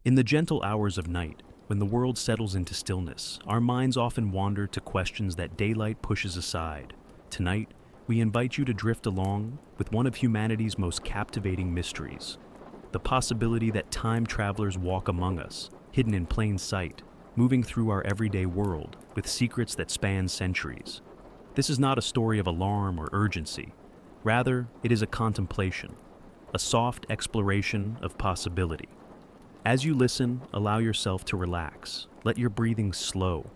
In the gentle hours of night, when the world settles into stillness, our minds often wander to questions that daylight pushes aside. Tonight, we invite you to drift along with one of humanity's most captivating mysteries: the possibility that time travelers walk among us, hidden in plain sight, moving through our everyday world with secrets that span centuries. This is not a story of alarm or urgency. Rather, it is a contemplation, a soft exploration of possibility. As you listen, allow yourself to relax. Let your breathing slow.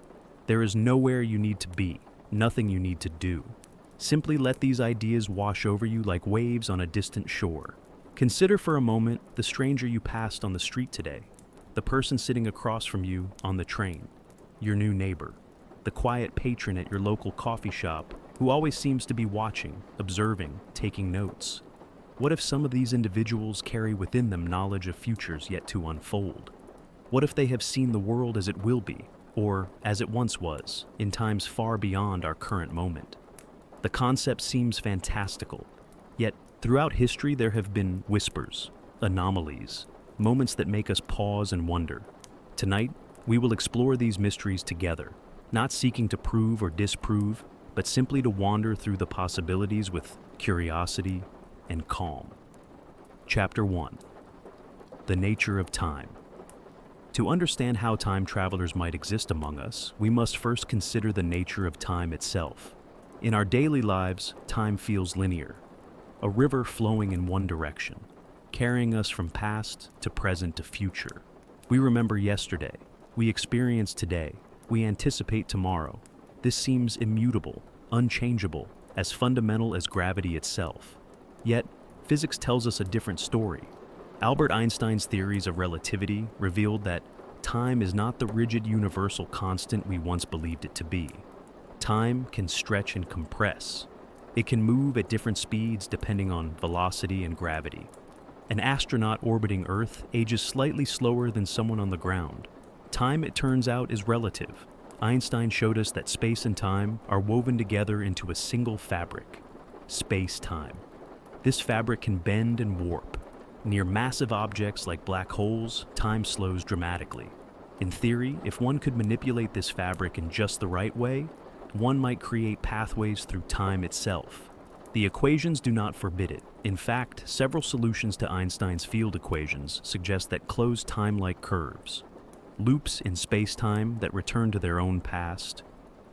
There is nowhere you need to be, nothing you need to do. Simply let these ideas wash over you like waves on a distant shore. Consider for a moment the stranger you passed on the street today, the person sitting across from you on the train, your new neighbor, the quiet patron at your local coffee shop who always seems to be watching, observing, taking notes. What if some of these individuals carry within them knowledge of futures yet to unfold? What if they have seen the world as it will be, or as it once was, in times far beyond our current moment? The concept seems fantastical, yet throughout history there have been whispers, anomalies, moments that make us pause and wonder. Tonight, we will explore these mysteries together, not seeking to prove or disprove, but simply to wander through the possibilities with curiosity and calm. Chapter 1. The Nature of Time. To understand how time travelers might exist among us, we must first consider the nature of time itself. In our daily lives, time feels linear, a river flowing in one direction, carrying us from past to present to future. We remember yesterday, we experience today, we anticipate tomorrow. This seems immutable, unchangeable, as fundamental as gravity itself. Yet, physics tells us a different story. Albert Einstein's theories of relativity revealed that time is not the rigid universal constant we once believed it to be. Time can stretch and compress. It can move at different speeds depending on velocity and gravity. An astronaut orbiting Earth ages slightly slower than someone on the ground. Time, it turns out, is relative. Einstein showed us that space and time are woven together into a single fabric: space-time. This fabric can bend and warp. Near massive objects like black holes, time slows dramatically. In theory, if one could manipulate this fabric in just the right way, one might create pathways through time itself. The equations do not forbid it. In fact, several solutions to Einstein's field equations suggest that closed time-like curves, loops in space-time that return to their own past,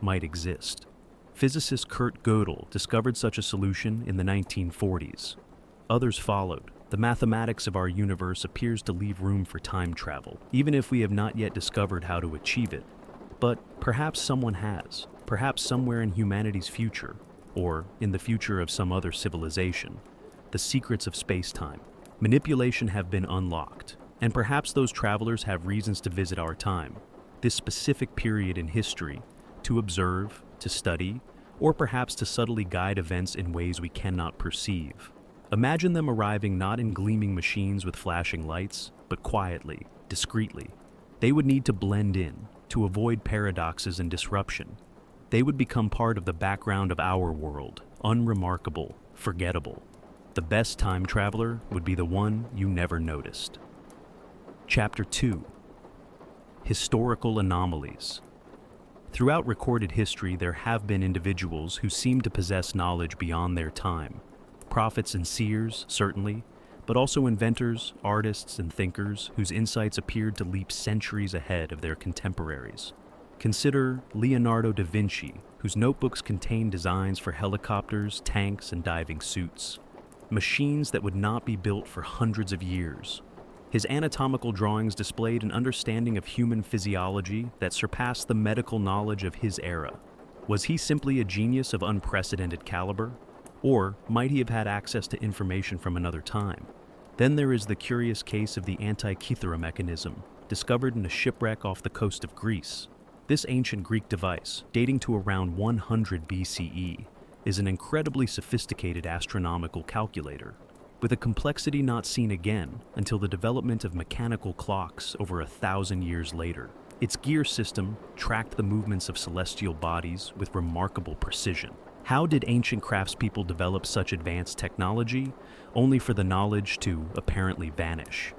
might exist. Physicist Kurt Gödel discovered such a solution in the 1940s. Others followed. The mathematics of our universe appears to leave room for time travel, even if we have not yet discovered how to achieve it. But perhaps someone has, perhaps somewhere in humanity's future, or in the future of some other civilization, the secrets of space-time, manipulation have been unlocked, and perhaps those travelers have reasons to visit our time, this specific period in history, to observe, to study, or perhaps to subtly guide events in ways we cannot perceive. Imagine them arriving not in gleaming machines with flashing lights, but quietly, discreetly. They would need to blend in, to avoid paradoxes and disruption. They would become part of the background of our world, unremarkable, forgettable. The best time traveler would be the one you never noticed. Chapter 2. Historical Anomalies. Throughout recorded history, there have been individuals who seem to possess knowledge beyond their time. Prophets and seers, certainly, but also inventors, artists, and thinkers whose insights appeared to leap centuries ahead of their contemporaries. Consider Leonardo da Vinci, whose notebooks contain designs for helicopters, tanks, and diving suits. Machines that would not be built for hundreds of years. His anatomical drawings displayed an understanding of human physiology that surpassed the medical knowledge of his era. Was he simply a genius of unprecedented caliber? Or might he have had access to information from another time? Then there is the curious case of the Antikythera mechanism, discovered in a shipwreck off the coast of Greece. This ancient Greek device, dating to around 100 BCE, is an incredibly sophisticated astronomical calculator, with a complexity not seen again until the development of mechanical clocks over 1,000 years later. Its gear system tracked the movements of celestial bodies with remarkable precision. How did ancient craftspeople develop such advanced technology, only for the knowledge to apparently vanish?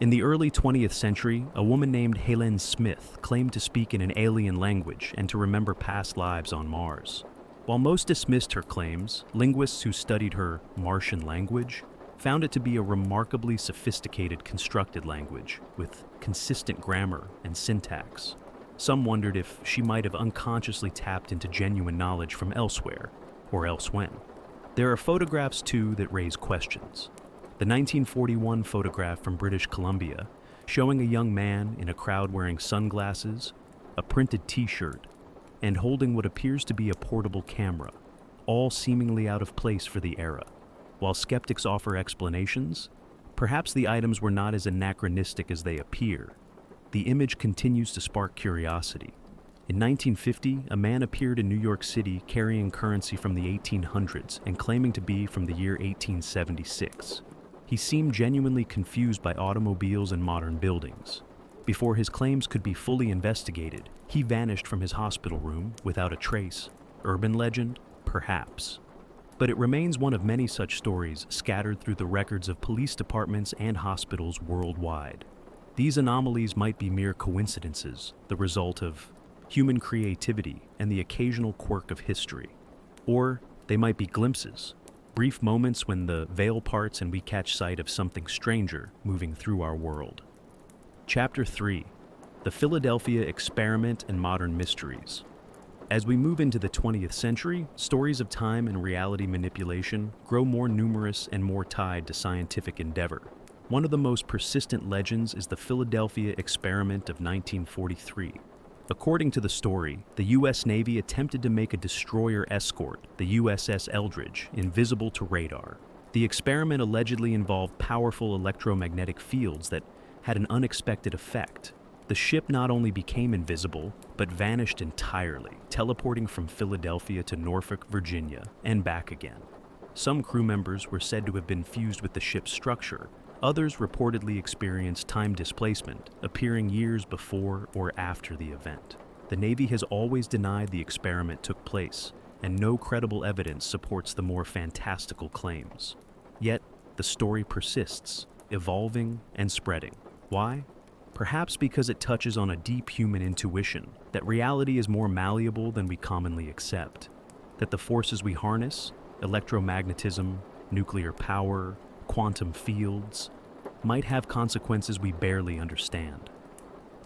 In the early 20th century, a woman named Helen Smith claimed to speak in an alien language and to remember past lives on Mars. While most dismissed her claims, linguists who studied her Martian language found it to be a remarkably sophisticated constructed language with consistent grammar and syntax. Some wondered if she might have unconsciously tapped into genuine knowledge from elsewhere, or elsewhen. There are photographs, too, that raise questions. The 1941 photograph from British Columbia, showing a young man in a crowd wearing sunglasses, a printed t-shirt, and holding what appears to be a portable camera, all seemingly out of place for the era. While skeptics offer explanations, perhaps the items were not as anachronistic as they appear. The image continues to spark curiosity. In 1950, a man appeared in New York City carrying currency from the 1800s and claiming to be from the year 1876. He seemed genuinely confused by automobiles and modern buildings. Before his claims could be fully investigated, he vanished from his hospital room without a trace. Urban legend? Perhaps. But it remains one of many such stories scattered through the records of police departments and hospitals worldwide. These anomalies might be mere coincidences, the result of human creativity and the occasional quirk of history. Or they might be glimpses, brief moments when the veil parts and we catch sight of something stranger moving through our world. Chapter 3: The Philadelphia Experiment and Modern Mysteries. As we move into the 20th century, stories of time and reality manipulation grow more numerous and more tied to scientific endeavor. One of the most persistent legends is the Philadelphia Experiment of 1943. According to the story, the U.S. Navy attempted to make a destroyer escort, the USS Eldridge, invisible to radar. The experiment allegedly involved powerful electromagnetic fields that had an unexpected effect. The ship not only became invisible, but vanished entirely, teleporting from Philadelphia to Norfolk, Virginia, and back again. Some crew members were said to have been fused with the ship's structure. Others reportedly experienced time displacement, appearing years before or after the event. The Navy has always denied the experiment took place, and no credible evidence supports the more fantastical claims. Yet, the story persists, evolving and spreading. Why? Perhaps because it touches on a deep human intuition that reality is more malleable than we commonly accept, that the forces we harness, electromagnetism, nuclear power, quantum fields, might have consequences we barely understand.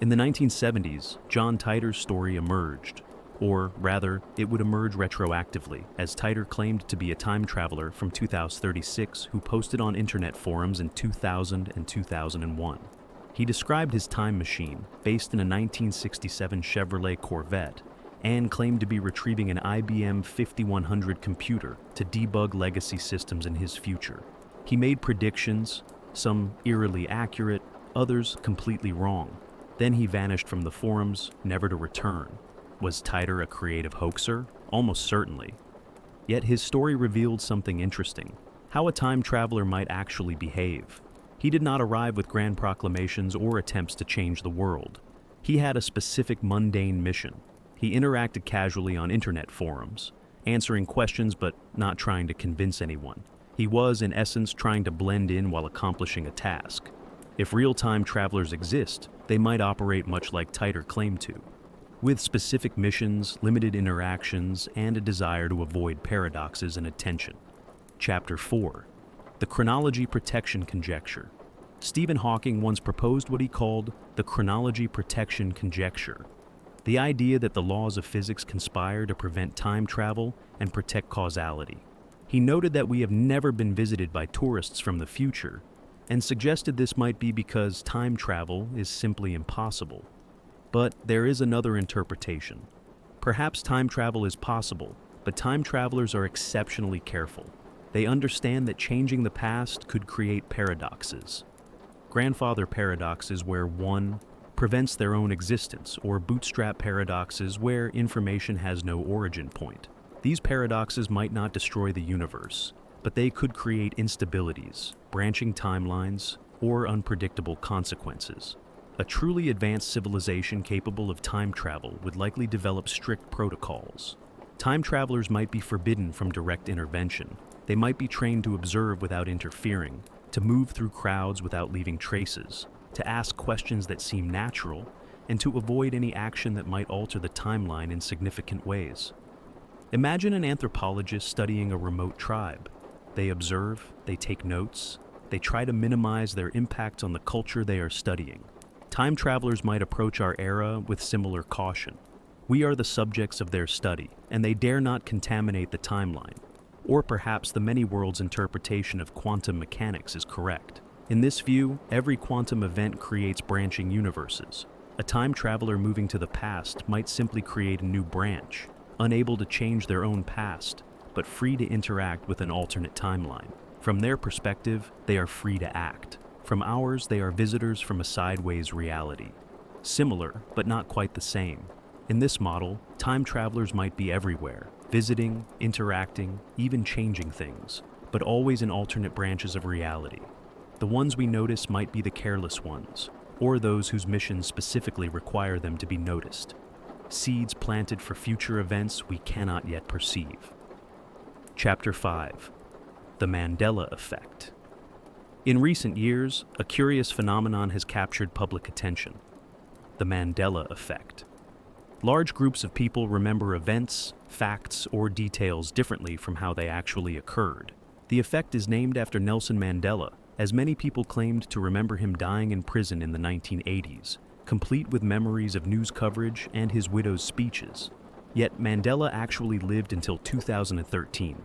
In the 1970s, John Titor's story emerged, or rather, it would emerge retroactively, as Titor claimed to be a time traveler from 2036 who posted on internet forums in 2000 and 2001. He described his time machine, based in a 1967 Chevrolet Corvette, and claimed to be retrieving an IBM 5100 computer to debug legacy systems in his future. He made predictions, some eerily accurate, others completely wrong. Then he vanished from the forums, never to return. Was Titor a creative hoaxer? Almost certainly. Yet his story revealed something interesting: how a time traveler might actually behave. He did not arrive with grand proclamations or attempts to change the world. He had a specific mundane mission. He interacted casually on internet forums, answering questions but not trying to convince anyone. He was, in essence, trying to blend in while accomplishing a task. If real-time travelers exist, they might operate much like Titor claimed to, with specific missions, limited interactions, and a desire to avoid paradoxes and attention. Chapter 4: The Chronology Protection Conjecture. Stephen Hawking once proposed what he called the chronology protection conjecture, the idea that the laws of physics conspire to prevent time travel and protect causality. He noted that we have never been visited by tourists from the future, and suggested this might be because time travel is simply impossible. But there is another interpretation. Perhaps time travel is possible, but time travelers are exceptionally careful. They understand that changing the past could create paradoxes. Grandfather paradoxes where one prevents their own existence, or bootstrap paradoxes where information has no origin point. These paradoxes might not destroy the universe, but they could create instabilities, branching timelines, or unpredictable consequences. A truly advanced civilization capable of time travel would likely develop strict protocols. Time travelers might be forbidden from direct intervention. They might be trained to observe without interfering, to move through crowds without leaving traces, to ask questions that seem natural, and to avoid any action that might alter the timeline in significant ways. Imagine an anthropologist studying a remote tribe. They observe, they take notes, they try to minimize their impact on the culture they are studying. Time travelers might approach our era with similar caution. We are the subjects of their study, and they dare not contaminate the timeline. Or perhaps the many worlds interpretation of quantum mechanics is correct. In this view, every quantum event creates branching universes. A time traveler moving to the past might simply create a new branch, unable to change their own past, but free to interact with an alternate timeline. From their perspective, they are free to act. From ours, they are visitors from a sideways reality. Similar, but not quite the same. In this model, time travelers might be everywhere, visiting, interacting, even changing things, but always in alternate branches of reality. The ones we notice might be the careless ones, or those whose missions specifically require them to be noticed. Seeds planted for future events we cannot yet perceive. Chapter 5. The Mandela Effect. In recent years, a curious phenomenon has captured public attention: the Mandela Effect. Large groups of people remember events, facts, or details differently from how they actually occurred. The effect is named after Nelson Mandela, as many people claimed to remember him dying in prison in the 1980s, complete with memories of news coverage and his widow's speeches. Yet Mandela actually lived until 2013.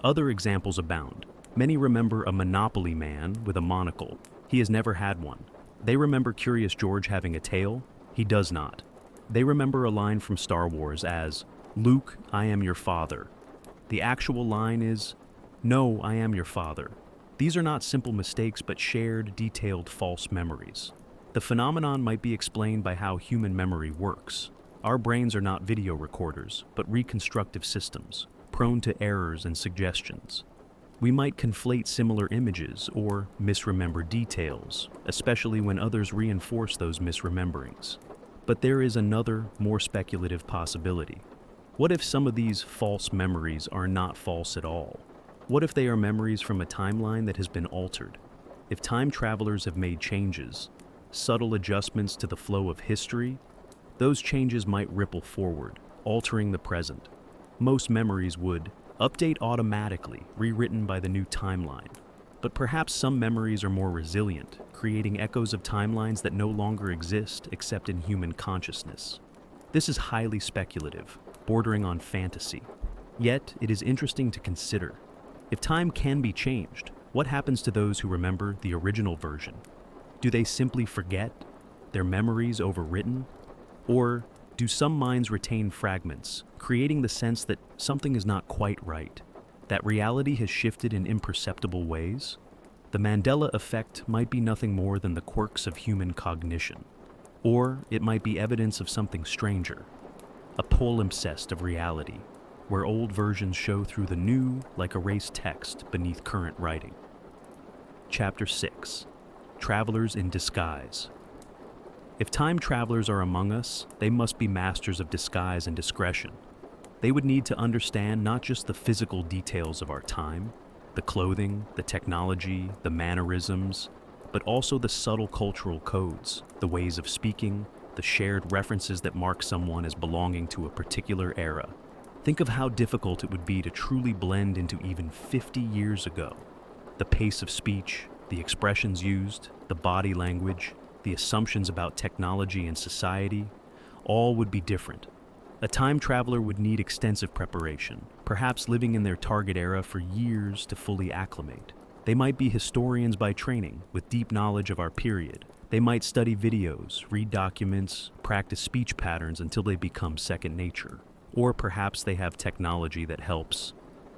Other examples abound. Many remember a Monopoly man with a monocle. He has never had one. They remember Curious George having a tail. He does not. They remember a line from Star Wars as, "Luke, I am your father." The actual line is, "No, I am your father." These are not simple mistakes but shared, detailed false memories. The phenomenon might be explained by how human memory works. Our brains are not video recorders, but reconstructive systems, prone to errors and suggestions. We might conflate similar images or misremember details, especially when others reinforce those misrememberings. But there is another, more speculative possibility. What if some of these false memories are not false at all? What if they are memories from a timeline that has been altered? If time travelers have made changes, subtle adjustments to the flow of history, those changes might ripple forward, altering the present. Most memories would update automatically, rewritten by the new timeline. But perhaps some memories are more resilient, creating echoes of timelines that no longer exist except in human consciousness. This is highly speculative, bordering on fantasy. Yet, it is interesting to consider. If time can be changed, what happens to those who remember the original version? Do they simply forget? Their memories overwritten? Or do some minds retain fragments, creating the sense that something is not quite right? That reality has shifted in imperceptible ways? The Mandela effect might be nothing more than the quirks of human cognition. Or it might be evidence of something stranger, a palimpsest of reality, where old versions show through the new like erased text beneath current writing. Chapter 6. Travelers in Disguise. If time travelers are among us, they must be masters of disguise and discretion. They would need to understand not just the physical details of our time, the clothing, the technology, the mannerisms, but also the subtle cultural codes, the ways of speaking, the shared references that mark someone as belonging to a particular era. Think of how difficult it would be to truly blend into even 50 years ago. The pace of speech, the expressions used, the body language, the assumptions about technology and society, all would be different. A time traveler would need extensive preparation, perhaps living in their target era for years to fully acclimate. They might be historians by training, with deep knowledge of our period. They might study videos, read documents, practice speech patterns until they become second nature. Or perhaps they have technology that helps.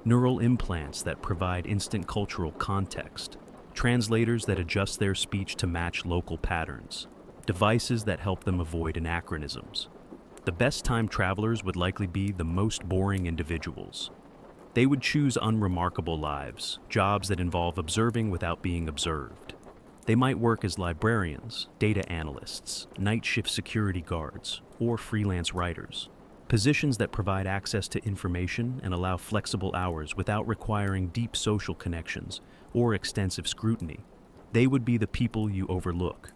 Neural implants that provide instant cultural context. Translators that adjust their speech to match local patterns. Devices that help them avoid anachronisms. The best time travelers would likely be the most boring individuals. They would choose unremarkable lives, jobs that involve observing without being observed. They might work as librarians, data analysts, night shift security guards, or freelance writers. Positions that provide access to information and allow flexible hours without requiring deep social connections or extensive scrutiny. They would be the people you overlook.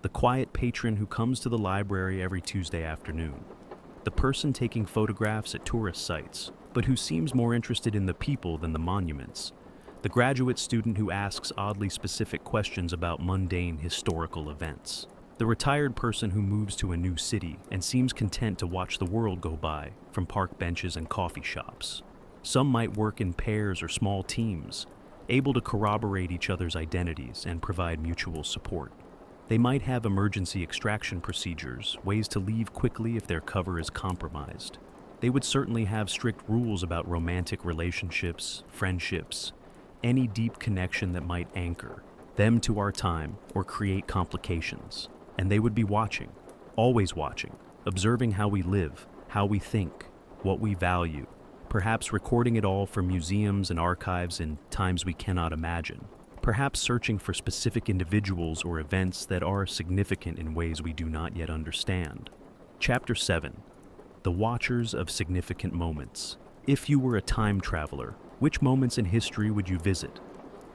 the quiet patron who comes to the library every Tuesday afternoon, the person taking photographs at tourist sites, but who seems more interested in the people than the monuments, the graduate student who asks oddly specific questions about mundane historical events, the retired person who moves to a new city and seems content to watch the world go by from park benches and coffee shops. Some might work in pairs or small teams, able to corroborate each other's identities and provide mutual support. They might have emergency extraction procedures, ways to leave quickly if their cover is compromised. They would certainly have strict rules about romantic relationships, friendships, any deep connection that might anchor them to our time or create complications. And they would be watching, always watching, observing how we live, how we think, what we value, perhaps recording it all for museums and archives in times we cannot imagine. Perhaps searching for specific individuals or events that are significant in ways we do not yet understand. Chapter 7. The Watchers of Significant Moments. If you were a time traveler, which moments in history would you visit?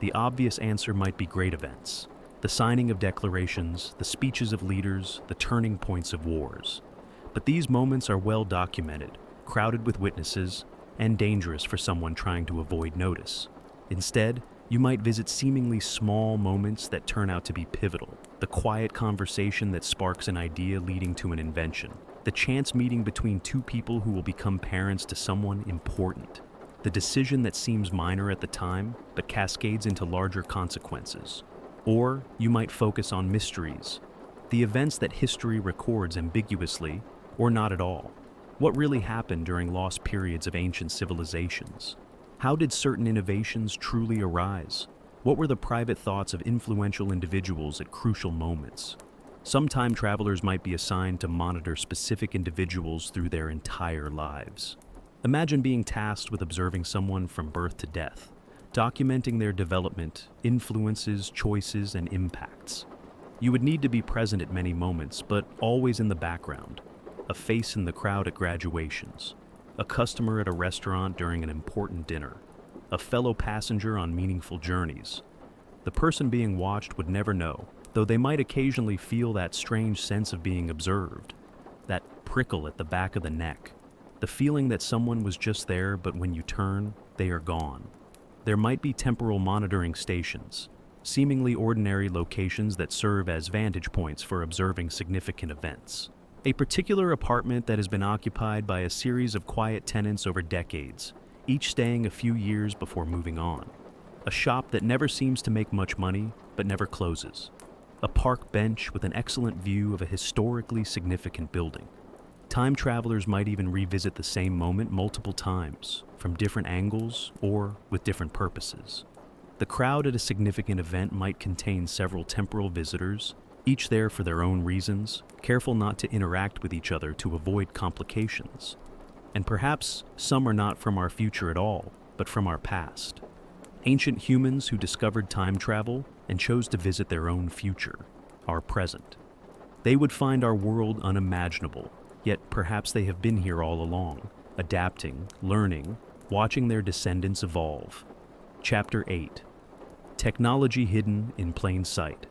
The obvious answer might be great events. The signing of declarations, the speeches of leaders, the turning points of wars. But these moments are well documented, crowded with witnesses, and dangerous for someone trying to avoid notice. Instead, you might visit seemingly small moments that turn out to be pivotal. The quiet conversation that sparks an idea leading to an invention. The chance meeting between two people who will become parents to someone important. The decision that seems minor at the time, but cascades into larger consequences. Or you might focus on mysteries, the events that history records ambiguously or not at all. What really happened during lost periods of ancient civilizations? How did certain innovations truly arise? What were the private thoughts of influential individuals at crucial moments? Some time travelers might be assigned to monitor specific individuals through their entire lives. Imagine being tasked with observing someone from birth to death, documenting their development, influences, choices, and impacts. You would need to be present at many moments, but always in the background. A face in the crowd at graduations, a customer at a restaurant during an important dinner, a fellow passenger on meaningful journeys. The person being watched would never know, though they might occasionally feel that strange sense of being observed, that prickle at the back of the neck, the feeling that someone was just there, but when you turn, they are gone. There might be temporal monitoring stations, seemingly ordinary locations that serve as vantage points for observing significant events. A particular apartment that has been occupied by a series of quiet tenants over decades, each staying a few years before moving on. A shop that never seems to make much money, but never closes. A park bench with an excellent view of a historically significant building. Time travelers might even revisit the same moment multiple times, from different angles or with different purposes. The crowd at a significant event might contain several temporal visitors, each there for their own reasons, careful not to interact with each other to avoid complications. And perhaps some are not from our future at all, but from our past. Ancient humans who discovered time travel and chose to visit their own future, our present. They would find our world unimaginable, yet perhaps they have been here all along, adapting, learning, watching their descendants evolve. Chapter 8. Technology hidden in plain sight.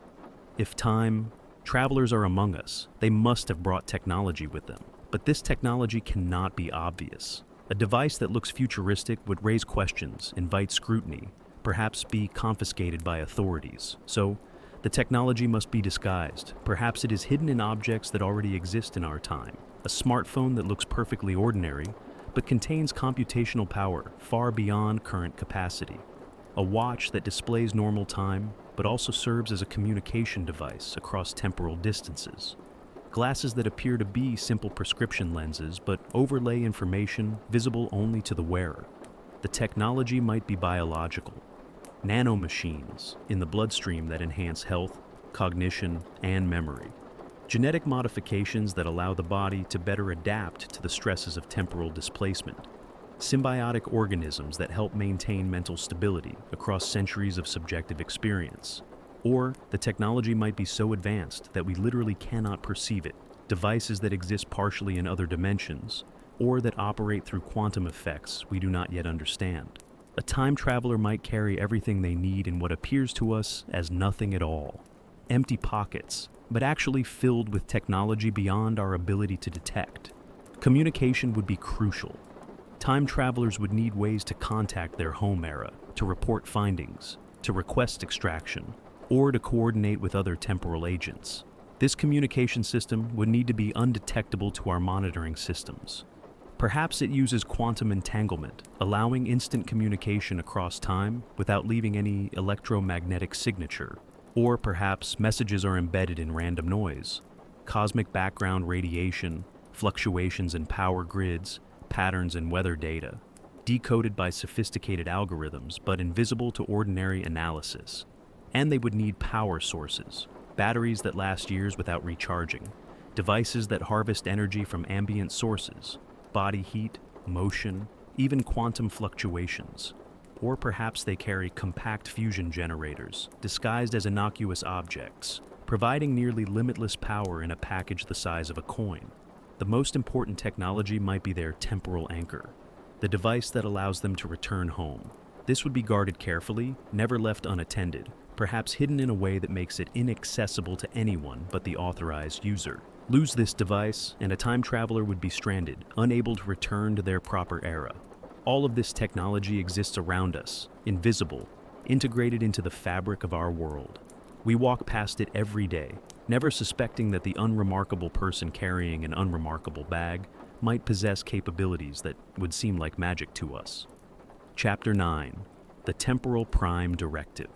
If time travelers are among us, they must have brought technology with them. But this technology cannot be obvious. A device that looks futuristic would raise questions, invite scrutiny, perhaps be confiscated by authorities. So, the technology must be disguised. Perhaps it is hidden in objects that already exist in our time. A smartphone that looks perfectly ordinary, but contains computational power far beyond current capacity. A watch that displays normal time, but also serves as a communication device across temporal distances. Glasses that appear to be simple prescription lenses, but overlay information visible only to the wearer. The technology might be biological. Nanomachines in the bloodstream that enhance health, cognition, and memory. Genetic modifications that allow the body to better adapt to the stresses of temporal displacement. Symbiotic organisms that help maintain mental stability across centuries of subjective experience. Or the technology might be so advanced that we literally cannot perceive it. Devices that exist partially in other dimensions, or that operate through quantum effects we do not yet understand. A time traveler might carry everything they need in what appears to us as nothing at all. Empty pockets, but actually filled with technology beyond our ability to detect. Communication would be crucial. Time travelers would need ways to contact their home era, to report findings, to request extraction, or to coordinate with other temporal agents. This communication system would need to be undetectable to our monitoring systems. Perhaps it uses quantum entanglement, allowing instant communication across time without leaving any electromagnetic signature. Or perhaps messages are embedded in random noise, cosmic background radiation, fluctuations in power grids, patterns in weather data, decoded by sophisticated algorithms but invisible to ordinary analysis. And they would need power sources, batteries that last years without recharging, devices that harvest energy from ambient sources, body heat, motion, even quantum fluctuations. Or perhaps they carry compact fusion generators, disguised as innocuous objects, providing nearly limitless power in a package the size of a coin. The most important technology might be their temporal anchor, the device that allows them to return home. This would be guarded carefully, never left unattended, perhaps hidden in a way that makes it inaccessible to anyone but the authorized user. Lose this device, and a time traveler would be stranded, unable to return to their proper era. All of this technology exists around us, invisible, integrated into the fabric of our world. We walk past it every day, never suspecting that the unremarkable person carrying an unremarkable bag might possess capabilities that would seem like magic to us. Chapter 9. The Temporal Prime Directive.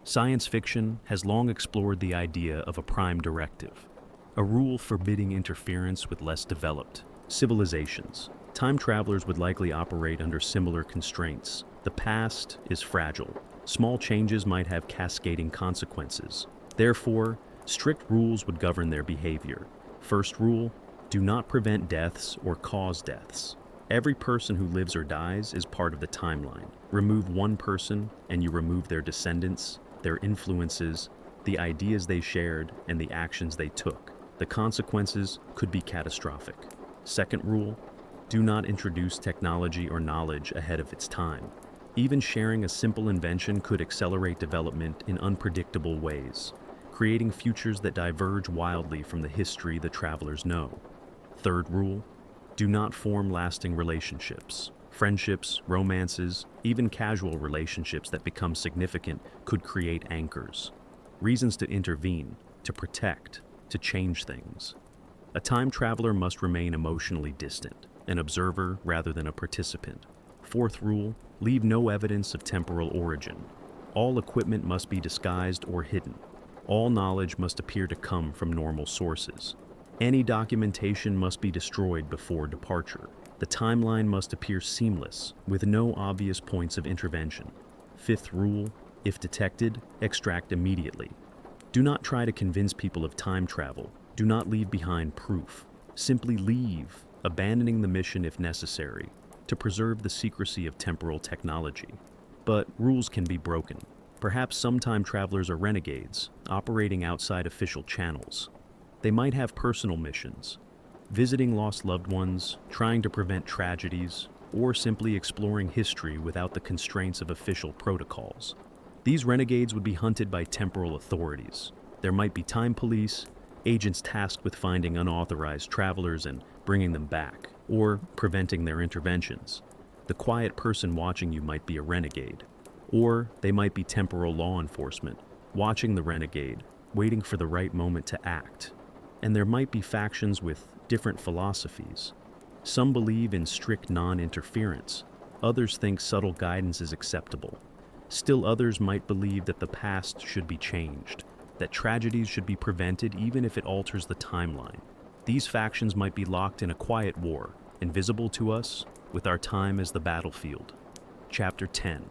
Science fiction has long explored the idea of a prime directive, a rule forbidding interference with less developed civilizations. Time travelers would likely operate under similar constraints. The past is fragile. Small changes might have cascading consequences. Therefore, strict rules would govern their behavior. First rule, do not prevent deaths or cause deaths. Every person who lives or dies is part of the timeline. Remove one person and you remove their descendants, their influences, the ideas they shared, and the actions they took. The consequences could be catastrophic. Second rule, do not introduce technology or knowledge ahead of its time. Even sharing a simple invention could accelerate development in unpredictable ways, creating futures that diverge wildly from the history the travelers know. Third rule, do not form lasting relationships. Friendships, romances, even casual relationships that become significant could create anchors. Reasons to intervene, to protect, to change things. A time traveler must remain emotionally distant, an observer rather than a participant. Fourth rule, leave no evidence of temporal origin. All equipment must be disguised or hidden. All knowledge must appear to come from normal sources. Any documentation must be destroyed before departure. The timeline must appear seamless, with no obvious points of intervention. Fifth rule, if detected, extract immediately. Do not try to convince people of time travel. Do not leave behind proof. Simply leave, abandoning the mission if necessary, to preserve the secrecy of temporal technology. But rules can be broken. Perhaps some time travelers are renegades, operating outside official channels. They might have personal missions, visiting lost loved ones, trying to prevent tragedies, or simply exploring history without the constraints of official protocols. These renegades would be hunted by temporal authorities. There might be time police, agents tasked with finding unauthorized travelers and bringing them back, or preventing their interventions. The quiet person watching you might be a renegade, or they might be temporal law enforcement, watching the renegade, waiting for the right moment to act. And there might be factions with different philosophies. Some believe in strict non-interference. Others think subtle guidance is acceptable. Still others might believe that the past should be changed, that tragedies should be prevented even if it alters the timeline. These factions might be locked in a quiet war, invisible to us, with our time as the battlefield. Chapter 10.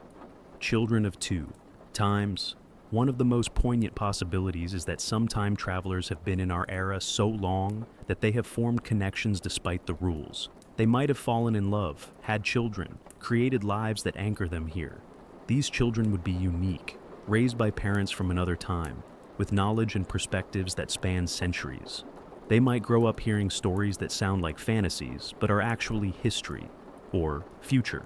Children of Two. Times. One of the most poignant possibilities is that some time travelers have been in our era so long that they have formed connections despite the rules. They might have fallen in love, had children, created lives that anchor them here. These children would be unique, raised by parents from another time, with knowledge and perspectives that span centuries. They might grow up hearing stories that sound like fantasies, but are actually history, or future.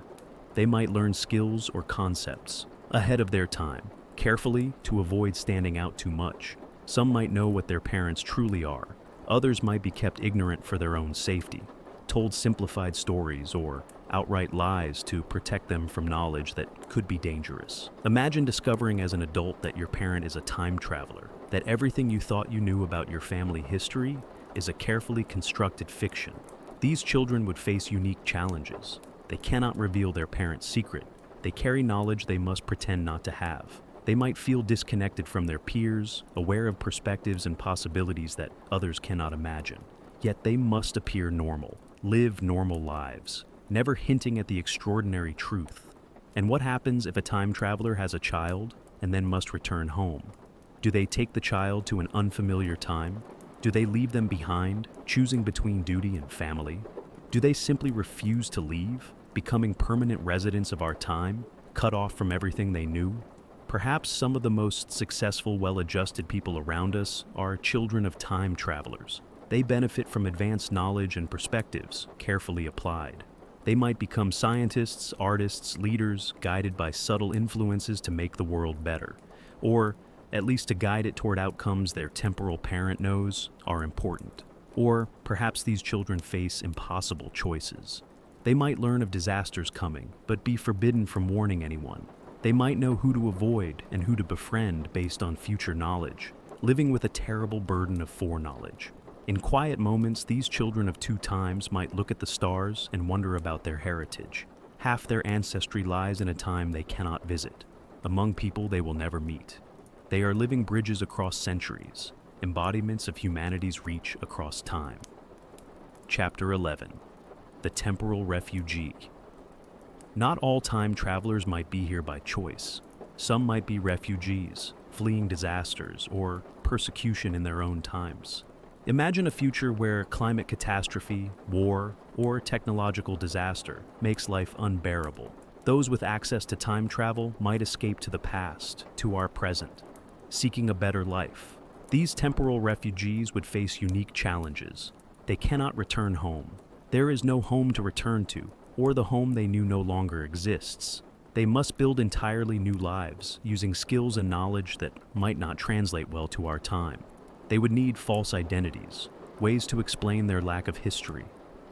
They might learn skills or concepts ahead of their time, carefully to avoid standing out too much. Some might know what their parents truly are. Others might be kept ignorant for their own safety, told simplified stories or outright lies to protect them from knowledge that could be dangerous. Imagine discovering as an adult that your parent is a time traveler, that everything you thought you knew about your family history is a carefully constructed fiction. These children would face unique challenges. They cannot reveal their parents' secret. They carry knowledge they must pretend not to have. They might feel disconnected from their peers, aware of perspectives and possibilities that others cannot imagine. Yet they must appear normal, live normal lives, never hinting at the extraordinary truth. And what happens if a time traveler has a child and then must return home? Do they take the child to an unfamiliar time? Do they leave them behind, choosing between duty and family? Do they simply refuse to leave, becoming permanent residents of our time, cut off from everything they knew? Perhaps some of the most successful, well-adjusted people around us are children of time travelers. They benefit from advanced knowledge and perspectives, carefully applied. They might become scientists, artists, leaders, guided by subtle influences to make the world better, or at least to guide it toward outcomes their temporal parent knows are important. Or perhaps these children face impossible choices. They might learn of disasters coming, but be forbidden from warning anyone. They might know who to avoid and who to befriend based on future knowledge, living with a terrible burden of foreknowledge. In quiet moments, these children of two times might look at the stars and wonder about their heritage. Half their ancestry lies in a time they cannot visit, among people they will never meet. They are living bridges across centuries, embodiments of humanity's reach across time. Chapter 11. The Temporal Refugee. Not all time travelers might be here by choice. Some might be refugees, fleeing disasters or persecution in their own times. Imagine a future where climate catastrophe, war, or technological disaster makes life unbearable. Those with access to time travel might escape to the past, to our present, seeking a better life. These temporal refugees would face unique challenges. They cannot return home. There is no home to return to, or the home they knew no longer exists. They must build entirely new lives, using skills and knowledge that might not translate well to our time. They would need false identities, ways to explain their lack of history,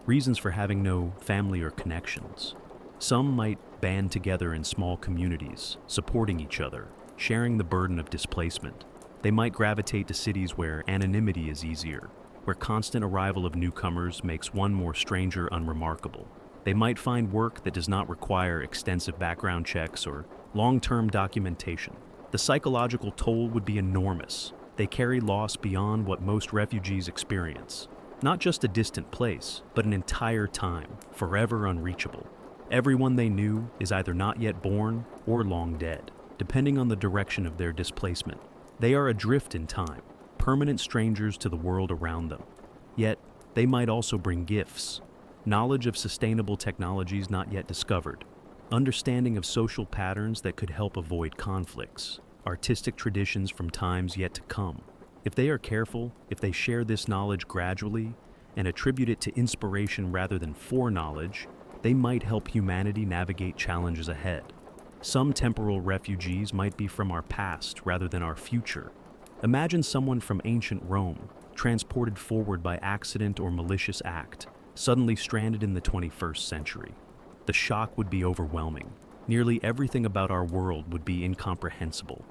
reasons for having no family or connections. Some might band together in small communities, supporting each other, sharing the burden of displacement. They might gravitate to cities where anonymity is easier, where constant arrival of newcomers makes one more stranger unremarkable. They might find work that does not require extensive background checks or long-term documentation. The psychological toll would be enormous. They carry loss beyond what most refugees experience. Not just a distant place, but an entire time, forever unreachable. Everyone they knew is either not yet born or long dead, depending on the direction of their displacement. They are adrift in time, permanent strangers to the world around them. Yet, they might also bring gifts. Knowledge of sustainable technologies not yet discovered, understanding of social patterns that could help avoid conflicts, artistic traditions from times yet to come. If they are careful, if they share this knowledge gradually and attribute it to inspiration rather than foreknowledge, they might help humanity navigate challenges ahead. Some temporal refugees might be from our past rather than our future. Imagine someone from ancient Rome, transported forward by accident or malicious act, suddenly stranded in the 21st century. The shock would be overwhelming. Nearly everything about our world would be incomprehensible.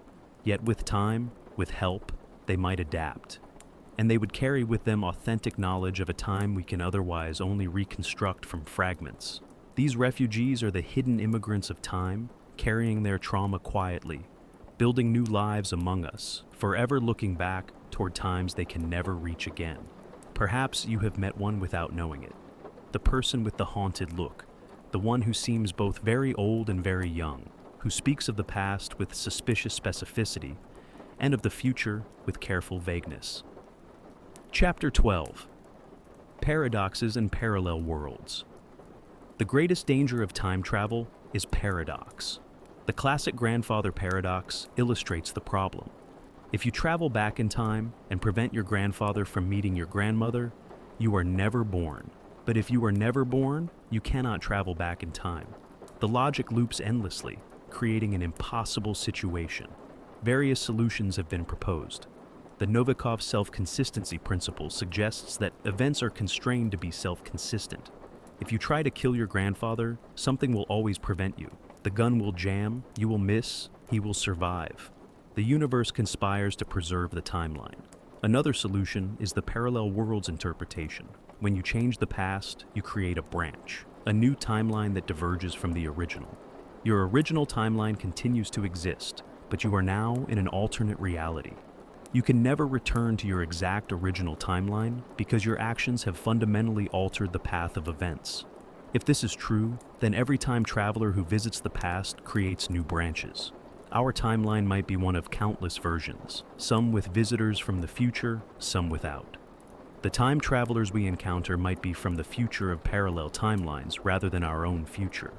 Yet with time, with help, they might adapt. And they would carry with them authentic knowledge of a time we can otherwise only reconstruct from fragments. These refugees are the hidden immigrants of time, carrying their trauma quietly, building new lives among us, forever looking back toward times they can never reach again. Perhaps you have met one without knowing it. The person with the haunted look, the one who seems both very old and very young, who speaks of the past with suspicious specificity, and of the future with careful vagueness. Chapter 12. Paradoxes and Parallel Worlds. The greatest danger of time travel is paradox. The classic grandfather paradox illustrates the problem. If you travel back in time and prevent your grandfather from meeting your grandmother, you are never born. But if you are never born, you cannot travel back in time. The logic loops endlessly, creating an impossible situation. Various solutions have been proposed. The Novikov self-consistency principle suggests that events are constrained to be self-consistent. If you try to kill your grandfather, something will always prevent you. The gun will jam, you will miss, he will survive. The universe conspires to preserve the timeline. Another solution is the parallel worlds interpretation. When you change the past, you create a branch, a new timeline that diverges from the original. Your original timeline continues to exist, but you are now in an alternate reality. You can never return to your exact original timeline because your actions have fundamentally altered the path of events. If this is true, then every time traveler who visits the past creates new branches. Our timeline might be one of countless versions, some with visitors from the future, some without. The time travelers we encounter might be from the future of parallel timelines rather than our own future.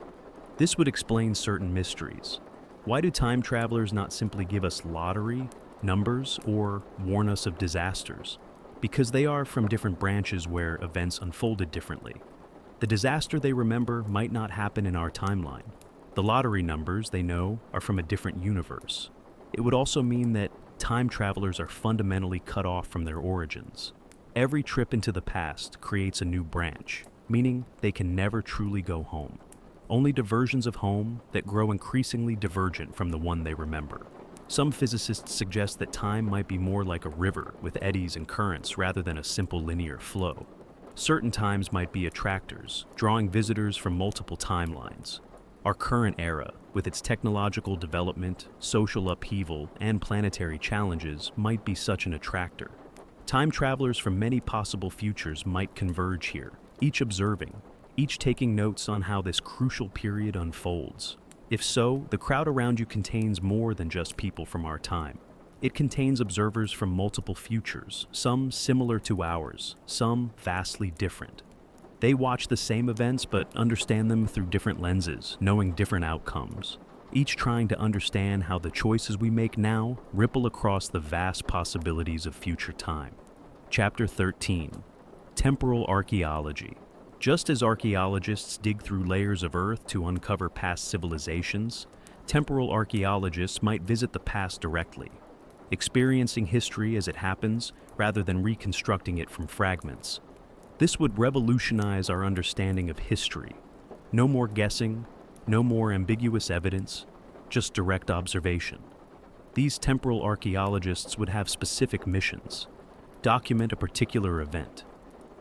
This would explain certain mysteries. Why do time travelers not simply give us lottery, numbers, or warn us of disasters? Because they are from different branches where events unfolded differently. The disaster they remember might not happen in our timeline. The lottery numbers they know are from a different universe. It would also mean that time travelers are fundamentally cut off from their origins. Every trip into the past creates a new branch, meaning they can never truly go home. Only diversions of home that grow increasingly divergent from the one they remember. Some physicists suggest that time might be more like a river with eddies and currents rather than a simple linear flow. Certain times might be attractors, drawing visitors from multiple timelines. Our current era, with its technological development, social upheaval, and planetary challenges, might be such an attractor. Time travelers from many possible futures might converge here, each observing, each taking notes on how this crucial period unfolds. If so, the crowd around you contains more than just people from our time. It contains observers from multiple futures, some similar to ours, some vastly different. They watch the same events but understand them through different lenses, knowing different outcomes, each trying to understand how the choices we make now ripple across the vast possibilities of future time. Chapter 13. Temporal Archaeology. Just as archaeologists dig through layers of Earth to uncover past civilizations, temporal archaeologists might visit the past directly, experiencing history as it happens rather than reconstructing it from fragments. This would revolutionize our understanding of history. No more guessing, no more ambiguous evidence, just direct observation. These temporal archaeologists would have specific missions: document a particular event,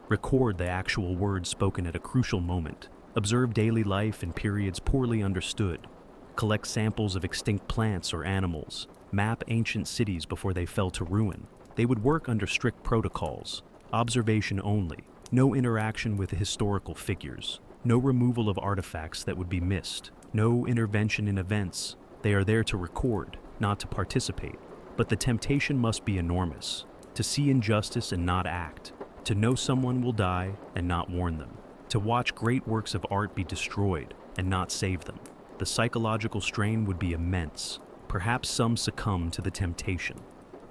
record the actual words spoken at a crucial moment, observe daily life in periods poorly understood, collect samples of extinct plants or animals, map ancient cities before they fell to ruin. They would work under strict protocols, observation only, no interaction with historical figures, no removal of artifacts that would be missed, no intervention in events. They are there to record, not to participate. But the temptation must be enormous, to see injustice and not act, to know someone will die and not warn them, to watch great works of art be destroyed and not save them. The psychological strain would be immense. Perhaps some succumb to the temptation.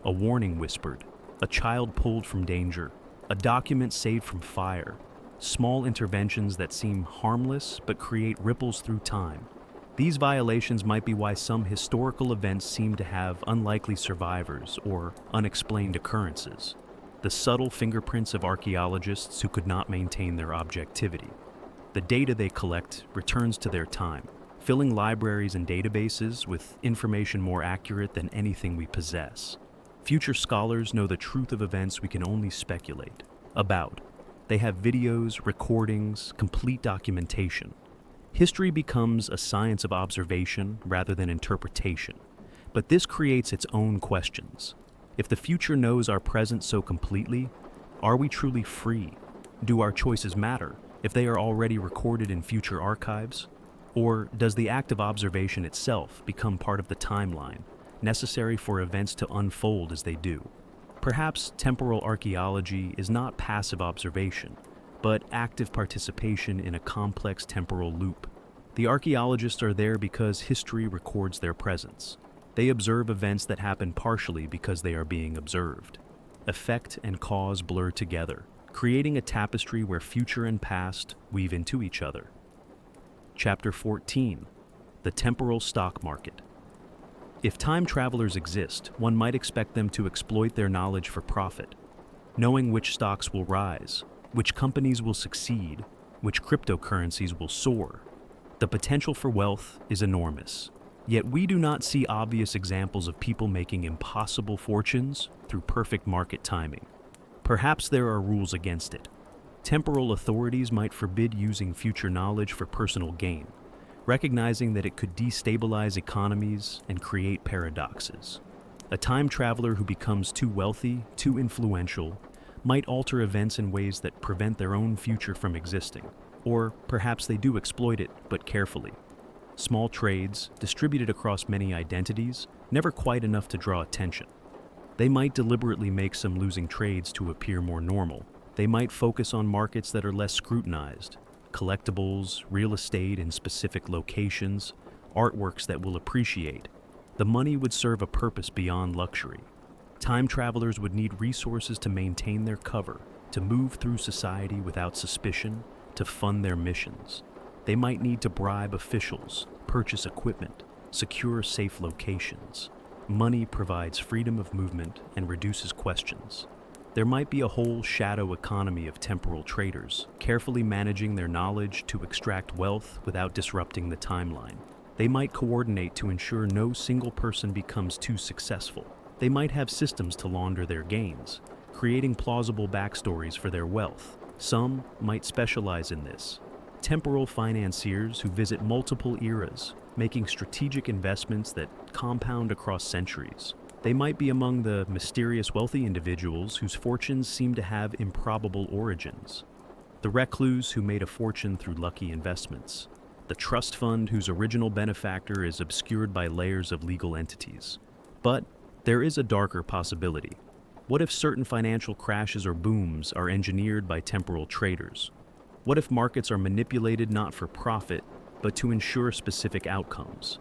A warning whispered, a child pulled from danger, a document saved from fire. Small interventions that seem harmless but create ripples through time. These violations might be why some historical events seem to have unlikely survivors or unexplained occurrences. The subtle fingerprints of archaeologists who could not maintain their objectivity. The data they collect returns to their time, filling libraries and databases with information more accurate than anything we possess. Future scholars know the truth of events we can only speculate about. They have videos, recordings, complete documentation. History becomes a science of observation rather than interpretation. But this creates its own questions. If the future knows our present so completely, are we truly free? Do our choices matter if they are already recorded in future archives? Or does the act of observation itself become part of the timeline, necessary for events to unfold as they do? Perhaps temporal archaeology is not passive observation, but active participation in a complex temporal loop. The archaeologists are there because history records their presence. They observe events that happen partially because they are being observed. Effect and cause blur together, creating a tapestry where future and past weave into each other. Chapter 14. The Temporal Stock Market. If time travelers exist, one might expect them to exploit their knowledge for profit, knowing which stocks will rise, which companies will succeed, which cryptocurrencies will soar. The potential for wealth is enormous. Yet we do not see obvious examples of people making impossible fortunes through perfect market timing. Perhaps there are rules against it. Temporal authorities might forbid using future knowledge for personal gain, recognizing that it could destabilize economies and create paradoxes. A time traveler who becomes too wealthy, too influential, might alter events in ways that prevent their own future from existing. Or perhaps they do exploit it, but carefully. Small trades, distributed across many identities, never quite enough to draw attention. They might deliberately make some losing trades to appear more normal. They might focus on markets that are less scrutinized, collectibles, real estate in specific locations, artworks that will appreciate. The money would serve a purpose beyond luxury. Time travelers would need resources to maintain their cover, to move through society without suspicion, to fund their missions. They might need to bribe officials, purchase equipment, secure safe locations. Money provides freedom of movement and reduces questions. There might be a whole shadow economy of temporal traders, carefully managing their knowledge to extract wealth without disrupting the timeline. They might coordinate to ensure no single person becomes too successful. They might have systems to launder their gains, creating plausible backstories for their wealth. Some might specialize in this. Temporal financiers who visit multiple eras, making strategic investments that compound across centuries. They might be among the mysterious wealthy individuals whose fortunes seem to have improbable origins. The recluse who made a fortune through lucky investments. The trust fund whose original benefactor is obscured by layers of legal entities. But there is a darker possibility. What if certain financial crashes or booms are engineered by temporal traders? What if markets are manipulated not for profit, but to ensure specific outcomes?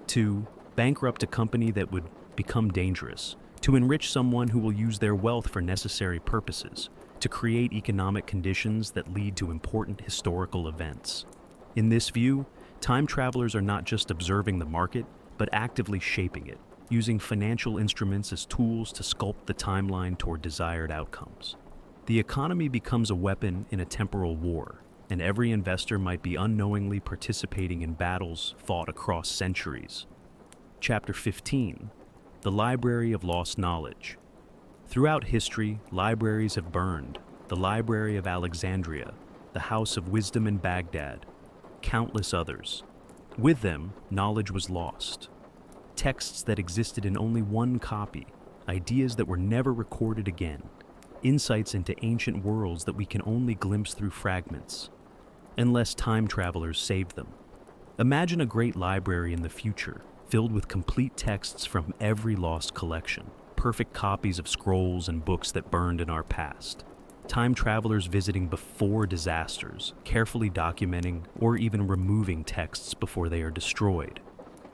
To bankrupt a company that would become dangerous, to enrich someone who will use their wealth for necessary purposes, to create economic conditions that lead to important historical events. In this view, time travelers are not just observing the market, but actively shaping it, using financial instruments as tools to sculpt the timeline toward desired outcomes. The economy becomes a weapon in a temporal war, and every investor might be unknowingly participating in battles fought across centuries. Chapter 15: The Library of Lost Knowledge. Throughout history, libraries have burned. The Library of Alexandria, the House of Wisdom in Baghdad, countless others. With them, knowledge was lost. Texts that existed in only one copy, ideas that were never recorded again, insights into ancient worlds that we can only glimpse through fragments, unless time travelers saved them. Imagine a great library in the future, filled with complete texts from every lost collection, perfect copies of scrolls and books that burned in our past. Time travelers visiting before disasters, carefully documenting or even removing texts before they are destroyed.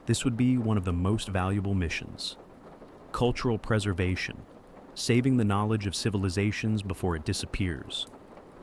This would be one of the most valuable missions. Cultural preservation, saving the knowledge of civilizations before it disappears.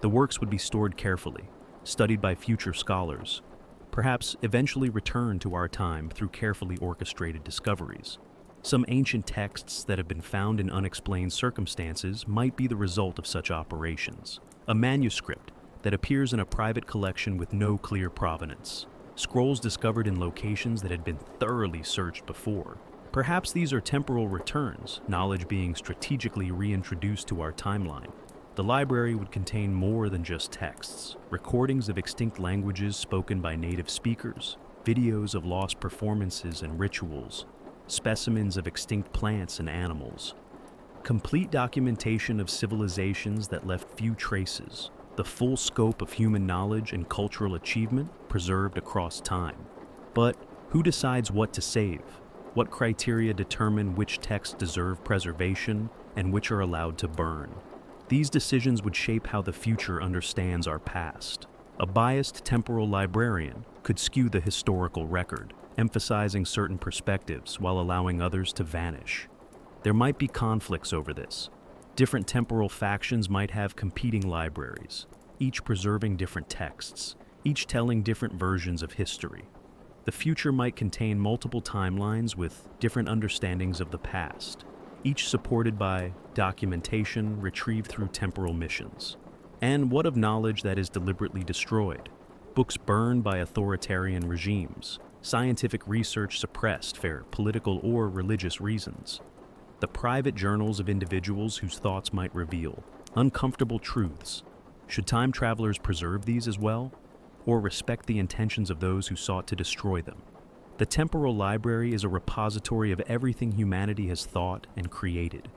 The works would be stored carefully, studied by future scholars, perhaps eventually returned to our time through carefully orchestrated discoveries. Some ancient texts that have been found in unexplained circumstances might be the result of such operations. A manuscript that appears in a private collection with no clear provenance. Scrolls discovered in locations that had been thoroughly searched before. Perhaps these are temporal returns, knowledge being strategically reintroduced to our timeline. The library would contain more than just texts, recordings of extinct languages spoken by native speakers, videos of lost performances and rituals, specimens of extinct plants and animals, complete documentation of civilizations that left few traces, the full scope of human knowledge and cultural achievement preserved across time. But who decides what to save? What criteria determine which texts deserve preservation and which are allowed to burn? These decisions would shape how the future understands our past. A biased temporal librarian could skew the historical record, emphasizing certain perspectives while allowing others to vanish. There might be conflicts over this. Different temporal factions might have competing libraries, each preserving different texts, each telling different versions of history. The future might contain multiple timelines with different understandings of the past, each supported by documentation retrieved through temporal missions. And what of knowledge that is deliberately destroyed? Books burned by authoritarian regimes, scientific research suppressed for political or religious reasons, the private journals of individuals whose thoughts might reveal uncomfortable truths. Should time travelers preserve these as well, or respect the intentions of those who sought to destroy them? The temporal library is a repository of everything humanity has thought and created,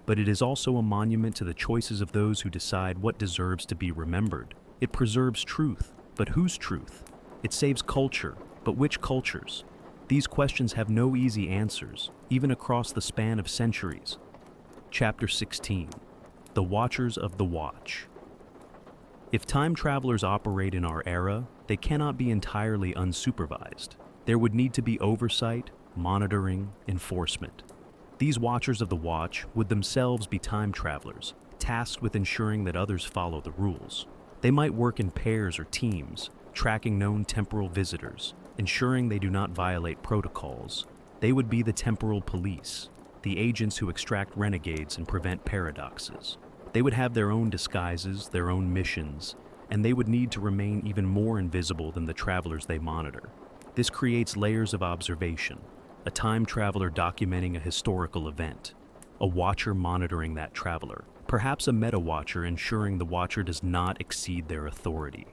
but it is also a monument to the choices of those who decide what deserves to be remembered. It preserves truth, but whose truth? It saves culture, but which cultures? These questions have no easy answers, even across the span of centuries. Chapter 16. The Watchers of the Watch. If time travelers operate in our era, they cannot be entirely unsupervised. There would need to be oversight, monitoring, enforcement. These Watchers of the Watch would themselves be time travelers, tasked with ensuring that others follow the rules. They might work in pairs or teams, tracking known temporal visitors, ensuring they do not violate protocols. They would be the temporal police, the agents who extract renegades and prevent paradoxes. They would have their own disguises, their own missions, and they would need to remain even more invisible than the travelers they monitor. This creates layers of observation, a time traveler documenting a historical event, a watcher monitoring that traveler, perhaps a meta-watcher ensuring the watcher does not exceed their authority.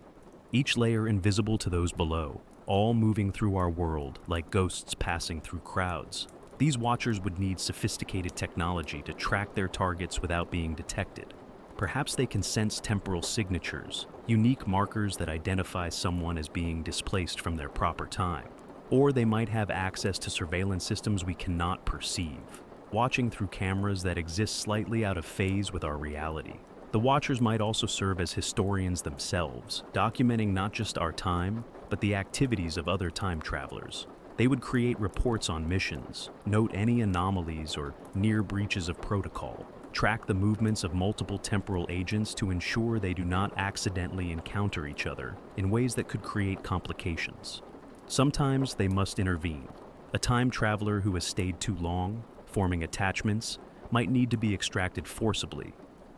Each layer invisible to those below, all moving through our world like ghosts passing through crowds. These watchers would need sophisticated technology to track their targets without being detected. Perhaps they can sense temporal signatures, unique markers that identify someone as being displaced from their proper time. Or they might have access to surveillance systems we cannot perceive, watching through cameras that exist slightly out of phase with our reality. The Watchers might also serve as historians themselves, documenting not just our time, but the activities of other time travelers. They would create reports on missions, note any anomalies or near breaches of protocol, track the movements of multiple temporal agents to ensure they do not accidentally encounter each other in ways that could create complications. Sometimes they must intervene. A time traveler who has stayed too long, forming attachments, might need to be extracted forcibly.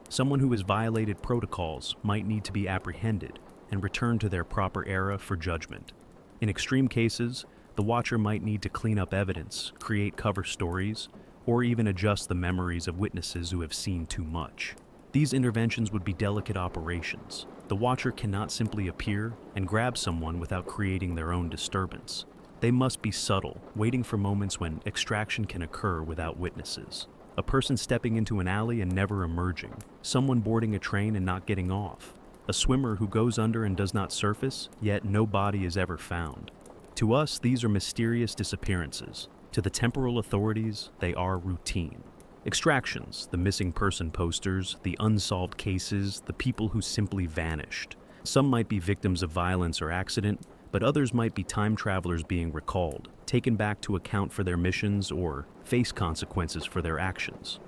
Someone who has violated protocols might need to be apprehended and returned to their proper era for judgment. In extreme cases, the Watcher might need to clean up evidence, create cover stories, or even adjust the memories of witnesses who have seen too much. These interventions would be delicate operations. The Watcher cannot simply appear and grab someone without creating their own disturbance. They must be subtle, waiting for moments when extraction can occur without witnesses. A person stepping into an alley and never emerging. Someone boarding a train and not getting off. A swimmer who goes under and does not surface, yet no body is ever found. To us, these are mysterious disappearances. To the temporal authorities, they are routine. Extractions, the missing person posters, the unsolved cases, the people who simply vanished. Some might be victims of violence or accident, but others might be time travelers being recalled, taken back to account for their missions or face consequences for their actions.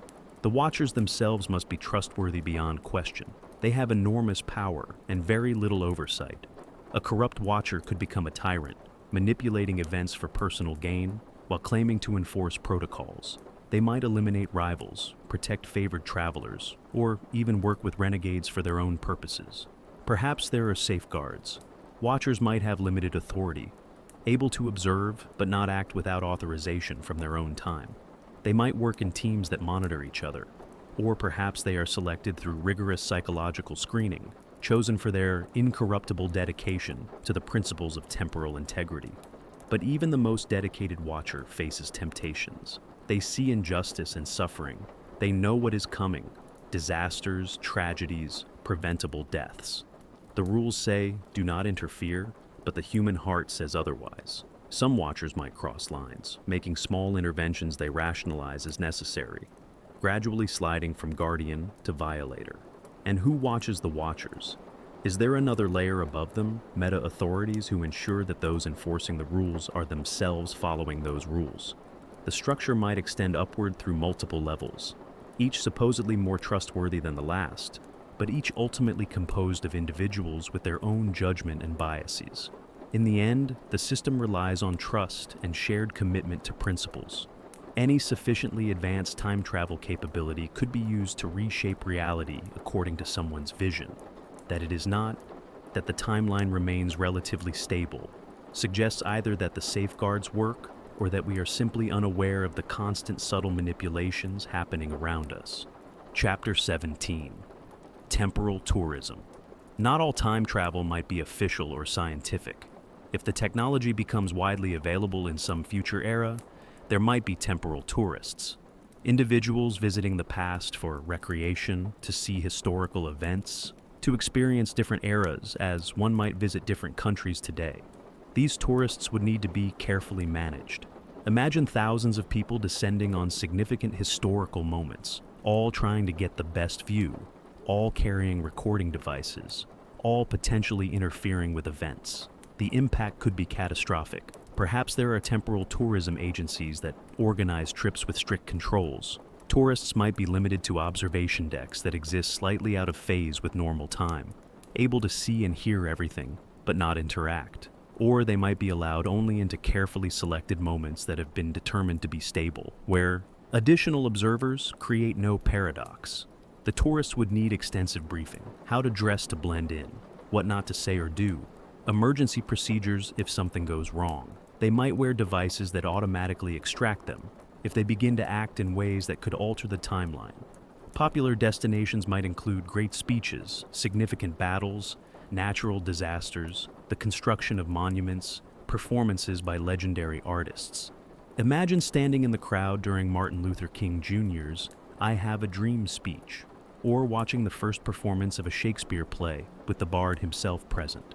The Watchers themselves must be trustworthy beyond question. They have enormous power and very little oversight. A corrupt Watcher could become a tyrant, manipulating events for personal gain while claiming to enforce protocols. They might eliminate rivals, protect favored travelers, or even work with renegades for their own purposes. Perhaps there are safeguards. Watchers might have limited authority, able to observe but not act without authorization from their own time. They might work in teams that monitor each other, or perhaps they are selected through rigorous psychological screening, chosen for their incorruptible dedication to the principles of temporal integrity. But even the most dedicated Watcher faces temptations. They see injustice and suffering. They know what is coming: disasters, tragedies, preventable deaths. The rules say, do not interfere, but the human heart says otherwise. Some Watchers might cross lines, making small interventions they rationalize as necessary, gradually sliding from guardian to violator. And who watches the Watchers? Is there another layer above them, meta-authorities who ensure that those enforcing the rules are themselves following those rules? The structure might extend upward through multiple levels, each supposedly more trustworthy than the last, but each ultimately composed of individuals with their own judgment and biases. In the end, the system relies on trust and shared commitment to principles. Any sufficiently advanced time travel capability could be used to reshape reality according to someone's vision. That it is not, that the timeline remains relatively stable, suggests either that the safeguards work or that we are simply unaware of the constant subtle manipulations happening around us. Chapter 17. Temporal Tourism. Not all time travel might be official or scientific. If the technology becomes widely available in some future era, there might be temporal tourists. Individuals visiting the past for recreation, to see historical events, to experience different eras as one might visit different countries today. These tourists would need to be carefully managed. Imagine thousands of people descending on significant historical moments, all trying to get the best view, all carrying recording devices, all potentially interfering with events. The impact could be catastrophic. Perhaps there are temporal tourism agencies that organize trips with strict controls. Tourists might be limited to observation decks that exist slightly out of phase with normal time, able to see and hear everything, but not interact. Or they might be allowed only into carefully selected moments that have been determined to be stable, where additional observers create no paradox. The tourists would need extensive briefing, how to dress to blend in, what not to say or do, emergency procedures if something goes wrong. They might wear devices that automatically extract them if they begin to act in ways that could alter the timeline. Popular destinations might include great speeches, significant battles, natural disasters, the construction of monuments, performances by legendary artists. Imagine standing in the crowd during Martin Luther King Jr.'s "I Have a Dream" speech, or watching the first performance of a Shakespeare play with the bard himself present.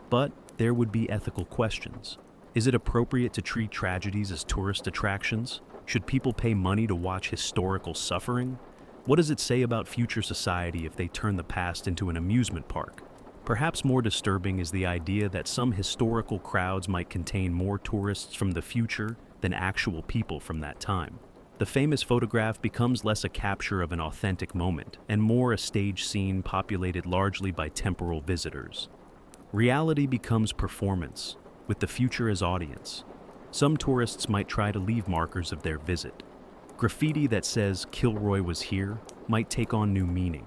But there would be ethical questions. Is it appropriate to treat tragedies as tourist attractions? Should people pay money to watch historical suffering? What does it say about future society if they turn the past into an amusement park? Perhaps more disturbing is the idea that some historical crowds might contain more tourists from the future than actual people from that time. The famous photograph becomes less a capture of an authentic moment and more a stage scene populated largely by temporal visitors. Reality becomes performance, with the future as audience. Some tourists might try to leave markers of their visit. Graffiti that says "Kilroy was here" might take on new meaning.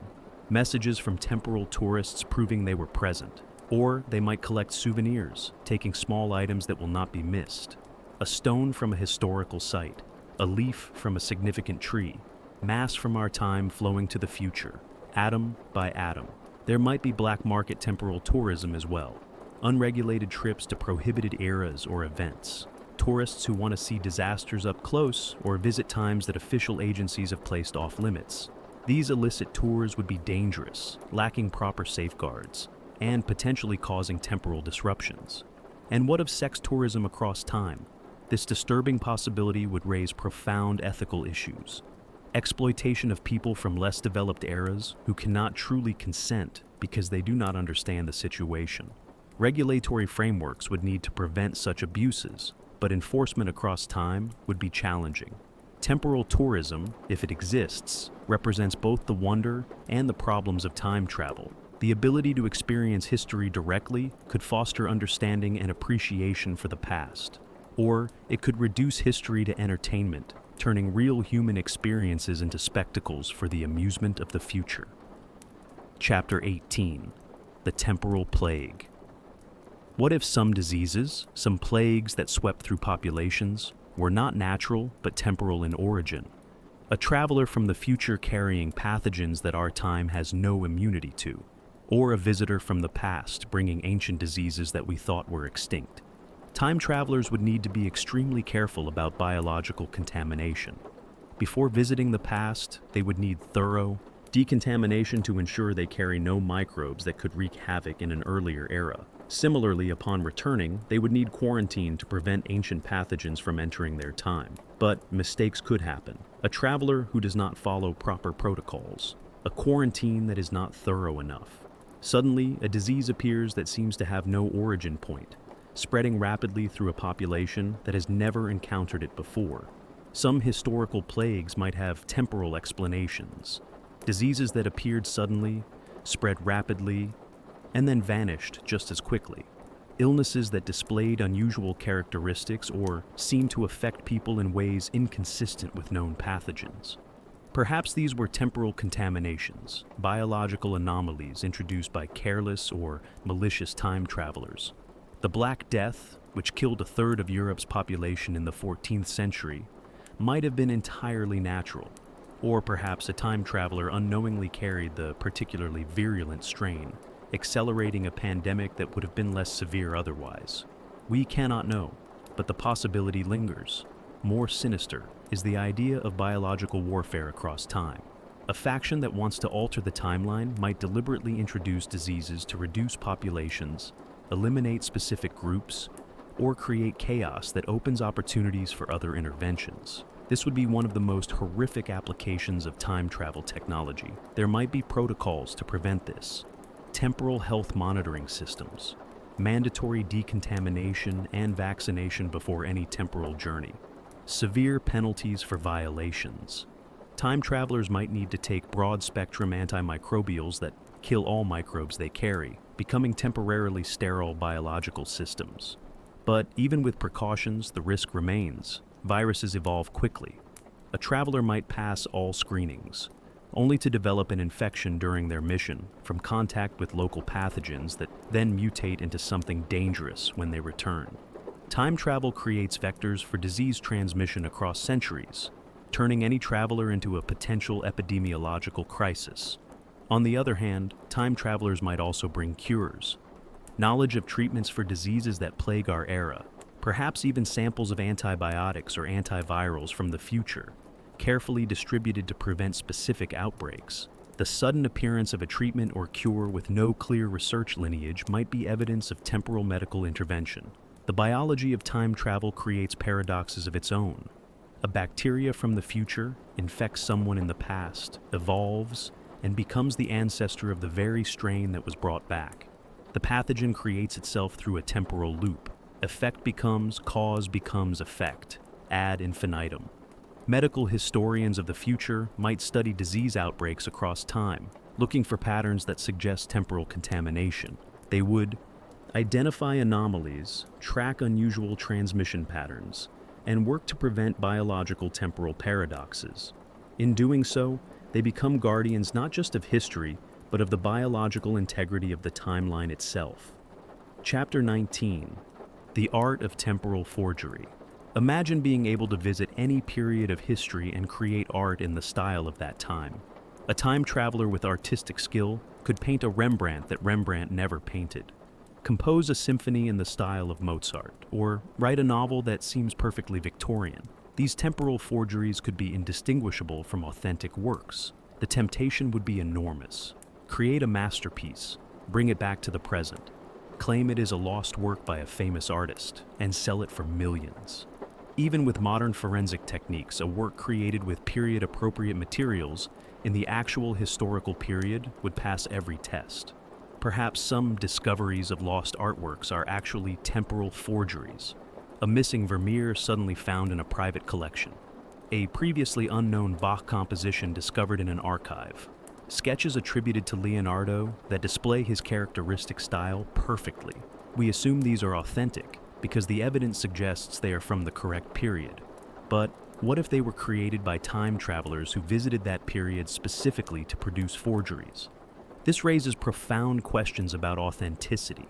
Messages from temporal tourists proving they were present. Or they might collect souvenirs, taking small items that will not be missed. A stone from a historical site, a leaf from a significant tree, mass from our time flowing to the future, atom by atom. There might be black market temporal tourism as well. Unregulated trips to prohibited eras or events. Tourists who want to see disasters up close or visit times that official agencies have placed off limits. These illicit tours would be dangerous, lacking proper safeguards, and potentially causing temporal disruptions. And what of sex tourism across time? This disturbing possibility would raise profound ethical issues. Exploitation of people from less developed eras who cannot truly consent because they do not understand the situation. Regulatory frameworks would need to prevent such abuses, but enforcement across time would be challenging. Temporal tourism, if it exists, represents both the wonder and the problems of time travel. The ability to experience history directly could foster understanding and appreciation for the past. Or it could reduce history to entertainment, turning real human experiences into spectacles for the amusement of the future. Chapter 18. The Temporal Plague. What if some diseases, some plagues that swept through populations, were not natural but temporal in origin? A traveler from the future carrying pathogens that our time has no immunity to, or a visitor from the past bringing ancient diseases that we thought were extinct. Time travelers would need to be extremely careful about biological contamination. Before visiting the past, they would need thorough decontamination to ensure they carry no microbes that could wreak havoc in an earlier era. Similarly, upon returning, they would need quarantine to prevent ancient pathogens from entering their time. But mistakes could happen. A traveler who does not follow proper protocols. A quarantine that is not thorough enough. Suddenly, a disease appears that seems to have no origin point, spreading rapidly through a population that has never encountered it before. Some historical plagues might have temporal explanations. Diseases that appeared suddenly, spread rapidly, and then vanished just as quickly. illnesses that displayed unusual characteristics or seemed to affect people in ways inconsistent with known pathogens. Perhaps these were temporal contaminations, biological anomalies introduced by careless or malicious time travelers. The Black Death, which killed a third of Europe's population in the 14th century, might have been entirely natural, or perhaps a time traveler unknowingly carried the particularly virulent strain, accelerating a pandemic that would have been less severe otherwise. We cannot know, but the possibility lingers. More sinister is the idea of biological warfare across time. A faction that wants to alter the timeline might deliberately introduce diseases to reduce populations, eliminate specific groups, or create chaos that opens opportunities for other interventions. This would be one of the most horrific applications of time travel technology. There might be protocols to prevent this. Temporal health monitoring systems, mandatory decontamination and vaccination before any temporal journey, severe penalties for violations. Time travelers might need to take broad-spectrum antimicrobials that kill all microbes they carry, becoming temporarily sterile biological systems. But even with precautions, the risk remains. Viruses evolve quickly. A traveler might pass all screenings, only to develop an infection during their mission from contact with local pathogens that then mutate into something dangerous when they return. Time travel creates vectors for disease transmission across centuries, turning any traveler into a potential epidemiological crisis. On the other hand, time travelers might also bring cures, knowledge of treatments for diseases that plague our era, perhaps even samples of antibiotics or antivirals from the future, carefully distributed to prevent specific outbreaks. The sudden appearance of a treatment or cure with no clear research lineage might be evidence of temporal medical intervention. The biology of time travel creates paradoxes of its own. A bacteria from the future infects someone in the past, evolves, and becomes the ancestor of the very strain that was brought back. The pathogen creates itself through a temporal loop. Effect becomes, cause becomes effect, ad infinitum. Medical historians of the future might study disease outbreaks across time, looking for patterns that suggest temporal contamination. They would identify anomalies, track unusual transmission patterns, and work to prevent biological temporal paradoxes. In doing so, they become guardians not just of history, but of the biological integrity of the timeline itself. Chapter 19: The Art of Temporal Forgery. Imagine being able to visit any period of history and create art in the style of that time. A time traveler with artistic skill could paint a Rembrandt that Rembrandt never painted, compose a symphony in the style of Mozart, or write a novel that seems perfectly Victorian. These temporal forgeries could be indistinguishable from authentic works. The temptation would be enormous. Create a masterpiece, bring it back to the present, claim it is a lost work by a famous artist, and sell it for millions. Even with modern forensic techniques, a work created with period-appropriate materials in the actual historical period would pass every test. Perhaps some discoveries of lost artworks are actually temporal forgeries. A missing Vermeer suddenly found in a private collection. A previously unknown Bach composition discovered in an archive. Sketches attributed to Leonardo that display his characteristic style perfectly. We assume these are authentic because the evidence suggests they are from the correct period. But what if they were created by time travelers who visited that period specifically to produce forgeries? This raises profound questions about authenticity.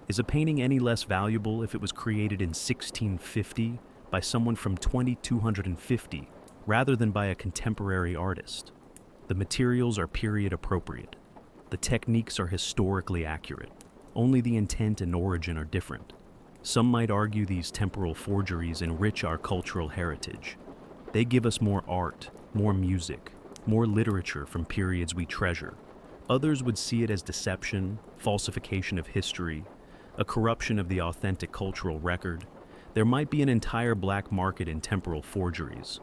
Is a painting any less valuable if it was created in 1650 by someone from 2250 rather than by a contemporary artist? The materials are period appropriate. The techniques are historically accurate. Only the intent and origin are different. Some might argue these temporal forgeries enrich our cultural heritage. They give us more art, more music, more literature from periods we treasure. Others would see it as deception, falsification of history, a corruption of the authentic cultural record. There might be an entire black market in temporal forgeries.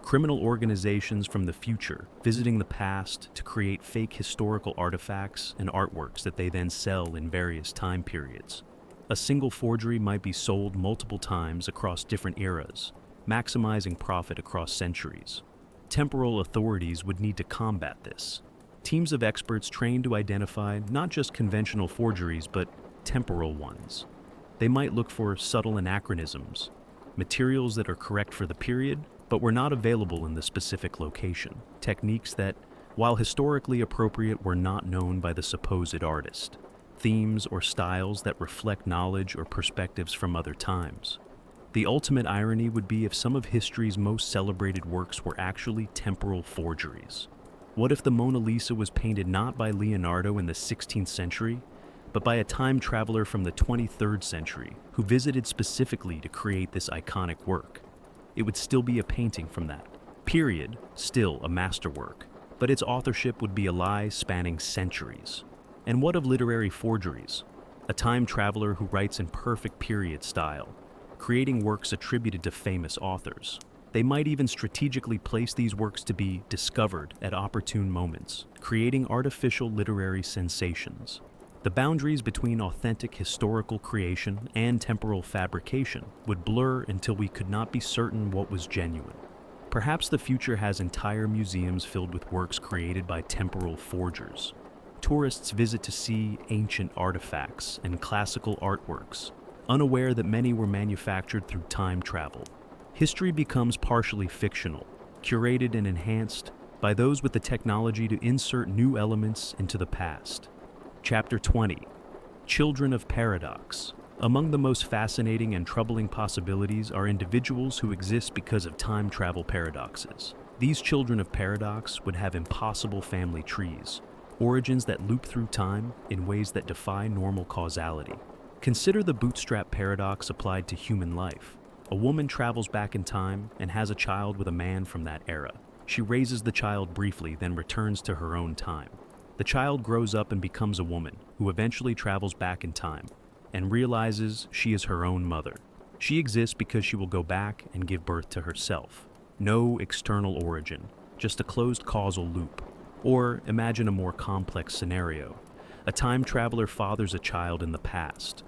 Criminal organizations from the future visiting the past to create fake historical artifacts and artworks that they then sell in various time periods. A single forgery might be sold multiple times across different eras, maximizing profit across centuries. Temporal authorities would need to combat this. Teams of experts trained to identify not just conventional forgeries, but temporal ones. They might look for subtle anachronisms, materials that are correct for the period, but were not available in the specific location, techniques that, while historically appropriate, were not known by the supposed artist, themes or styles that reflect knowledge or perspectives from other times. The ultimate irony would be if some of history's most celebrated works were actually temporal forgeries. What if the Mona Lisa was painted not by Leonardo in the 16th century, but by a time traveler from the 23rd century who visited specifically to create this iconic work? It would still be a painting from that period, still a masterwork, but its authorship would be a lie spanning centuries. And what of literary forgeries? A time traveler who writes in perfect period style, creating works attributed to famous authors. They might even strategically place these works to be discovered at opportune moments, creating artificial literary sensations. The boundaries between authentic historical creation and temporal fabrication would blur until we could not be certain what was genuine. Perhaps the future has entire museums filled with works created by temporal forgers. Tourists visit to see ancient artifacts and classical artworks, unaware that many were manufactured through time travel. History becomes partially fictional, curated and enhanced by those with the technology to insert new elements into the past. Chapter 20. Children of Paradox. Among the most fascinating and troubling possibilities are individuals who exist because of time travel paradoxes. These children of paradox would have impossible family trees, origins that loop through time in ways that defy normal causality. Consider the bootstrap paradox applied to human life. A woman travels back in time and has a child with a man from that era. She raises the child briefly, then returns to her own time. The child grows up and becomes a woman, who eventually travels back in time and realizes she is her own mother. She exists because she will go back and give birth to herself. No external origin, just a closed causal loop. Or imagine a more complex scenario. A time traveler fathers a child in the past.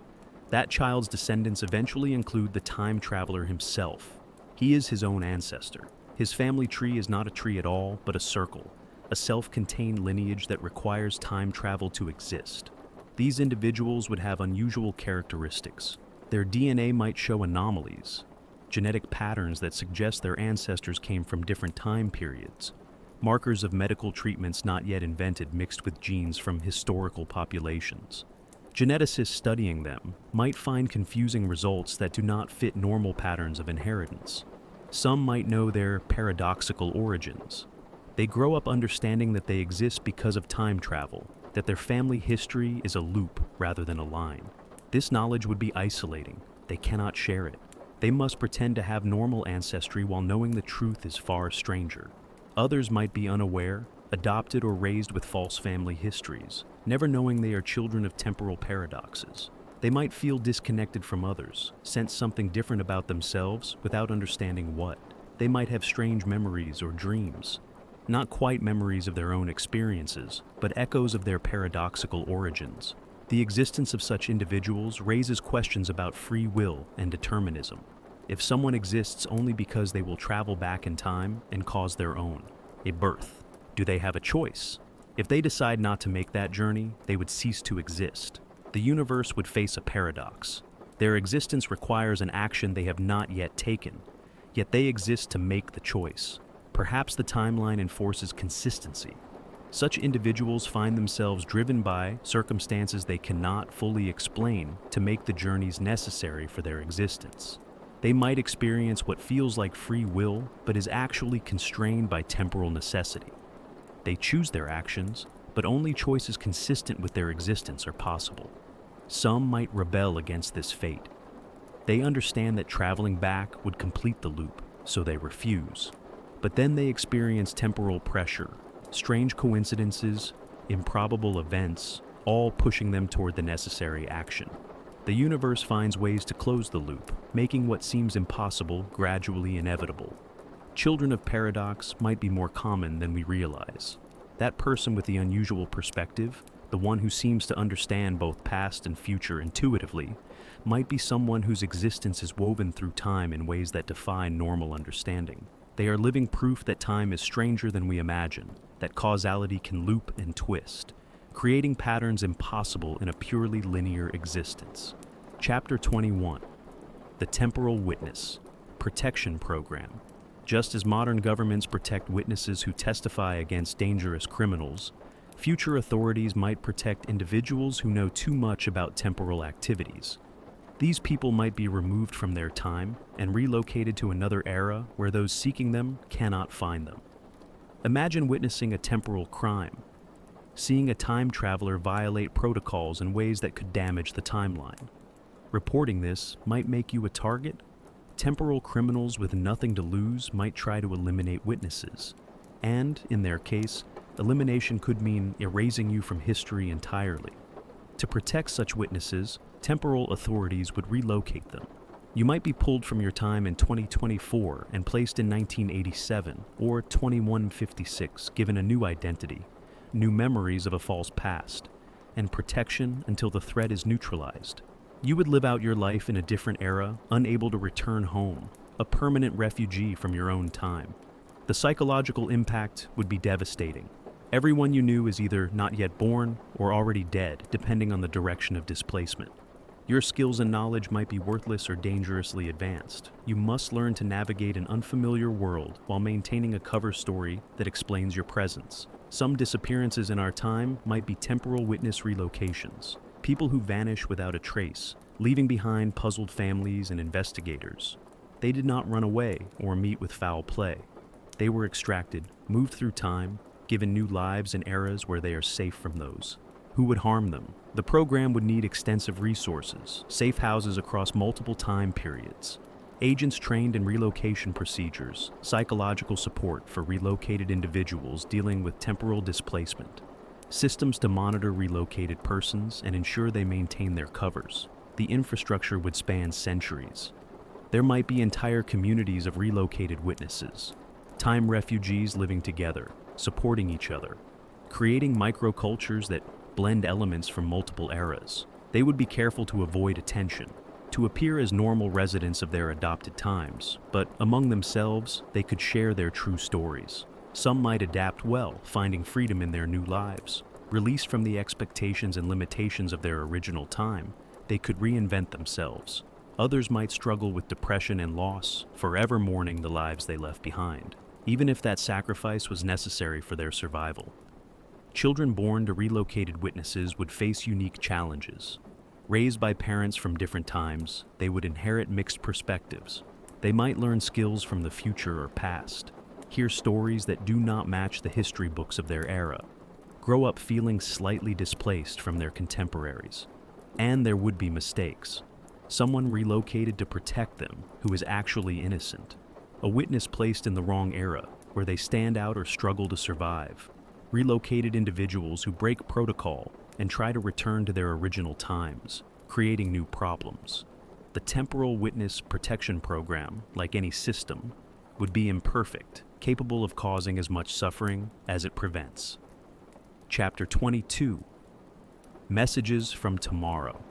That child's descendants eventually include the time traveler himself. He is his own ancestor. His family tree is not a tree at all, but a circle, a self-contained lineage that requires time travel to exist. These individuals would have unusual characteristics. Their DNA might show anomalies, genetic patterns that suggest their ancestors came from different time periods, markers of medical treatments not yet invented mixed with genes from historical populations. Geneticists studying them might find confusing results that do not fit normal patterns of inheritance. Some might know their paradoxical origins. They grow up understanding that they exist because of time travel, that their family history is a loop rather than a line. This knowledge would be isolating. They cannot share it. They must pretend to have normal ancestry while knowing the truth is far stranger. Others might be unaware, adopted or raised with false family histories, never knowing they are children of temporal paradoxes. They might feel disconnected from others, sense something different about themselves without understanding what. They might have strange memories or dreams, not quite memories of their own experiences, but echoes of their paradoxical origins. The existence of such individuals raises questions about free will and determinism. If someone exists only because they will travel back in time and cause their own, a birth, do they have a choice? If they decide not to make that journey, they would cease to exist. The universe would face a paradox. Their existence requires an action they have not yet taken, yet they exist to make the choice. Perhaps the timeline enforces consistency. Such individuals find themselves driven by circumstances they cannot fully explain to make the journeys necessary for their existence. They might experience what feels like free will, but is actually constrained by temporal necessity. They choose their actions, but only choices consistent with their existence are possible. Some might rebel against this fate. They understand that traveling back would complete the loop, so they refuse. But then they experience temporal pressure, strange coincidences, improbable events, all pushing them toward the necessary action. The universe finds ways to close the loop, making what seems impossible gradually inevitable. Children of paradox might be more common than we realize. That person with the unusual perspective, the one who seems to understand both past and future intuitively, might be someone whose existence is woven through time in ways that defy normal understanding. They are living proof that time is stranger than we imagine, that causality can loop and twist, creating patterns impossible in a purely linear existence. Chapter 21. The Temporal Witness Protection Program. Just as modern governments protect witnesses who testify against dangerous criminals, future authorities might protect individuals who know too much about temporal activities. These people might be removed from their time and relocated to another era where those seeking them cannot find them. Imagine witnessing a temporal crime, seeing a time traveler violate protocols in ways that could damage the timeline. Reporting this might make you a target. Temporal criminals with nothing to lose might try to eliminate witnesses, and, in their case, elimination could mean erasing you from history entirely. To protect such witnesses, temporal authorities would relocate them. You might be pulled from your time in 2024 and placed in 1987 or 2156, given a new identity, new memories of a false past, and protection until the threat is neutralized. You would live out your life in a different era, unable to return home, a permanent refugee from your own time. The psychological impact would be devastating. Everyone you knew is either not yet born or already dead, depending on the direction of displacement. Your skills and knowledge might be worthless or dangerously advanced. You must learn to navigate an unfamiliar world while maintaining a cover story that explains your presence. Some disappearances in our time might be temporal witness relocations. People who vanish without a trace, leaving behind puzzled families and investigators. They did not run away or meet with foul play. They were extracted, moved through time, given new lives in eras where they are safe from those who would harm them. The program would need extensive resources, safe houses across multiple time periods, agents trained in relocation procedures, psychological support for relocated individuals dealing with temporal displacement, systems to monitor relocated persons and ensure they maintain their covers. The infrastructure would span centuries. There might be entire communities of relocated witnesses, time refugees living together, supporting each other, creating microcultures that blend elements from multiple eras. They would be careful to avoid attention, to appear as normal residents of their adopted times, but among themselves, they could share their true stories. Some might adapt well, finding freedom in their new lives. Released from the expectations and limitations of their original time, they could reinvent themselves. Others might struggle with depression and loss, forever mourning the lives they left behind, even if that sacrifice was necessary for their survival. Children born to relocated witnesses would face unique challenges. Raised by parents from different times, they would inherit mixed perspectives. They might learn skills from the future or past, hear stories that do not match the history books of their era, grow up feeling slightly displaced from their contemporaries. And there would be mistakes. Someone relocated to protect them who is actually innocent. A witness placed in the wrong era, where they stand out or struggle to survive. Relocated individuals who break protocol and try to return to their original times, creating new problems. The Temporal Witness Protection Program, like any system, would be imperfect, capable of causing as much suffering as it prevents. Chapter 22. Messages from Tomorrow.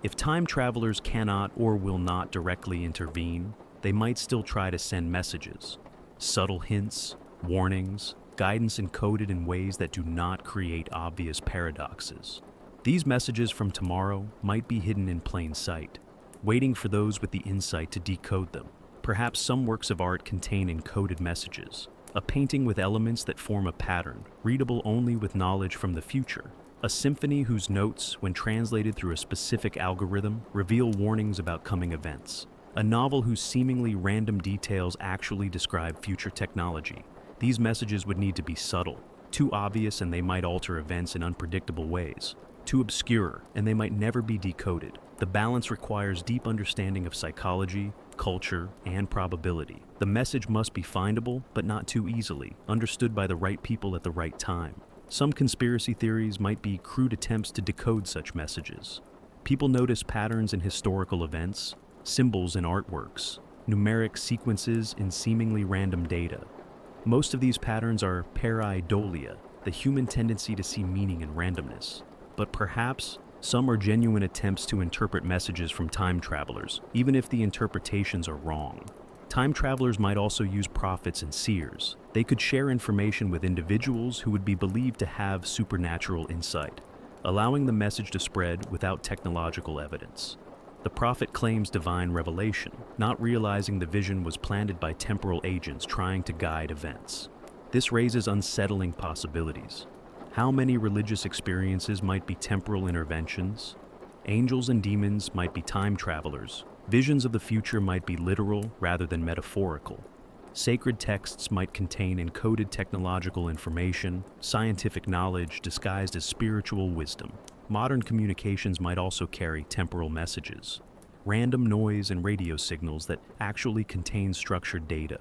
If time travelers cannot or will not directly intervene, they might still try to send messages. Subtle hints, warnings, guidance encoded in ways that do not create obvious paradoxes. These messages from tomorrow might be hidden in plain sight, waiting for those with the insight to decode them. Perhaps some works of art contain encoded messages, a painting with elements that form a pattern, readable only with knowledge from the future, a symphony whose notes, when translated through a specific algorithm, reveal warnings about coming events, a novel whose seemingly random details actually describe future technology. These messages would need to be subtle, too obvious and they might alter events in unpredictable ways, too obscure and they might never be decoded. The balance requires deep understanding of psychology, culture, and probability. The message must be findable, but not too easily, understood by the right people at the right time. Some conspiracy theories might be crude attempts to decode such messages. People notice patterns in historical events, symbols in artworks, numeric sequences in seemingly random data. Most of these patterns are pareidolia, the human tendency to see meaning in randomness. But perhaps some are genuine attempts to interpret messages from time travelers, even if the interpretations are wrong. Time travelers might also use prophets and seers. They could share information with individuals who would be believed to have supernatural insight, allowing the message to spread without technological evidence. The prophet claims divine revelation, not realizing the vision was planted by temporal agents trying to guide events. This raises unsettling possibilities. How many religious experiences might be temporal interventions? Angels and demons might be time travelers. Visions of the future might be literal rather than metaphorical. Sacred texts might contain encoded technological information, scientific knowledge disguised as spiritual wisdom. Modern communications might also carry temporal messages. Random noise and radio signals that actually contain structured data.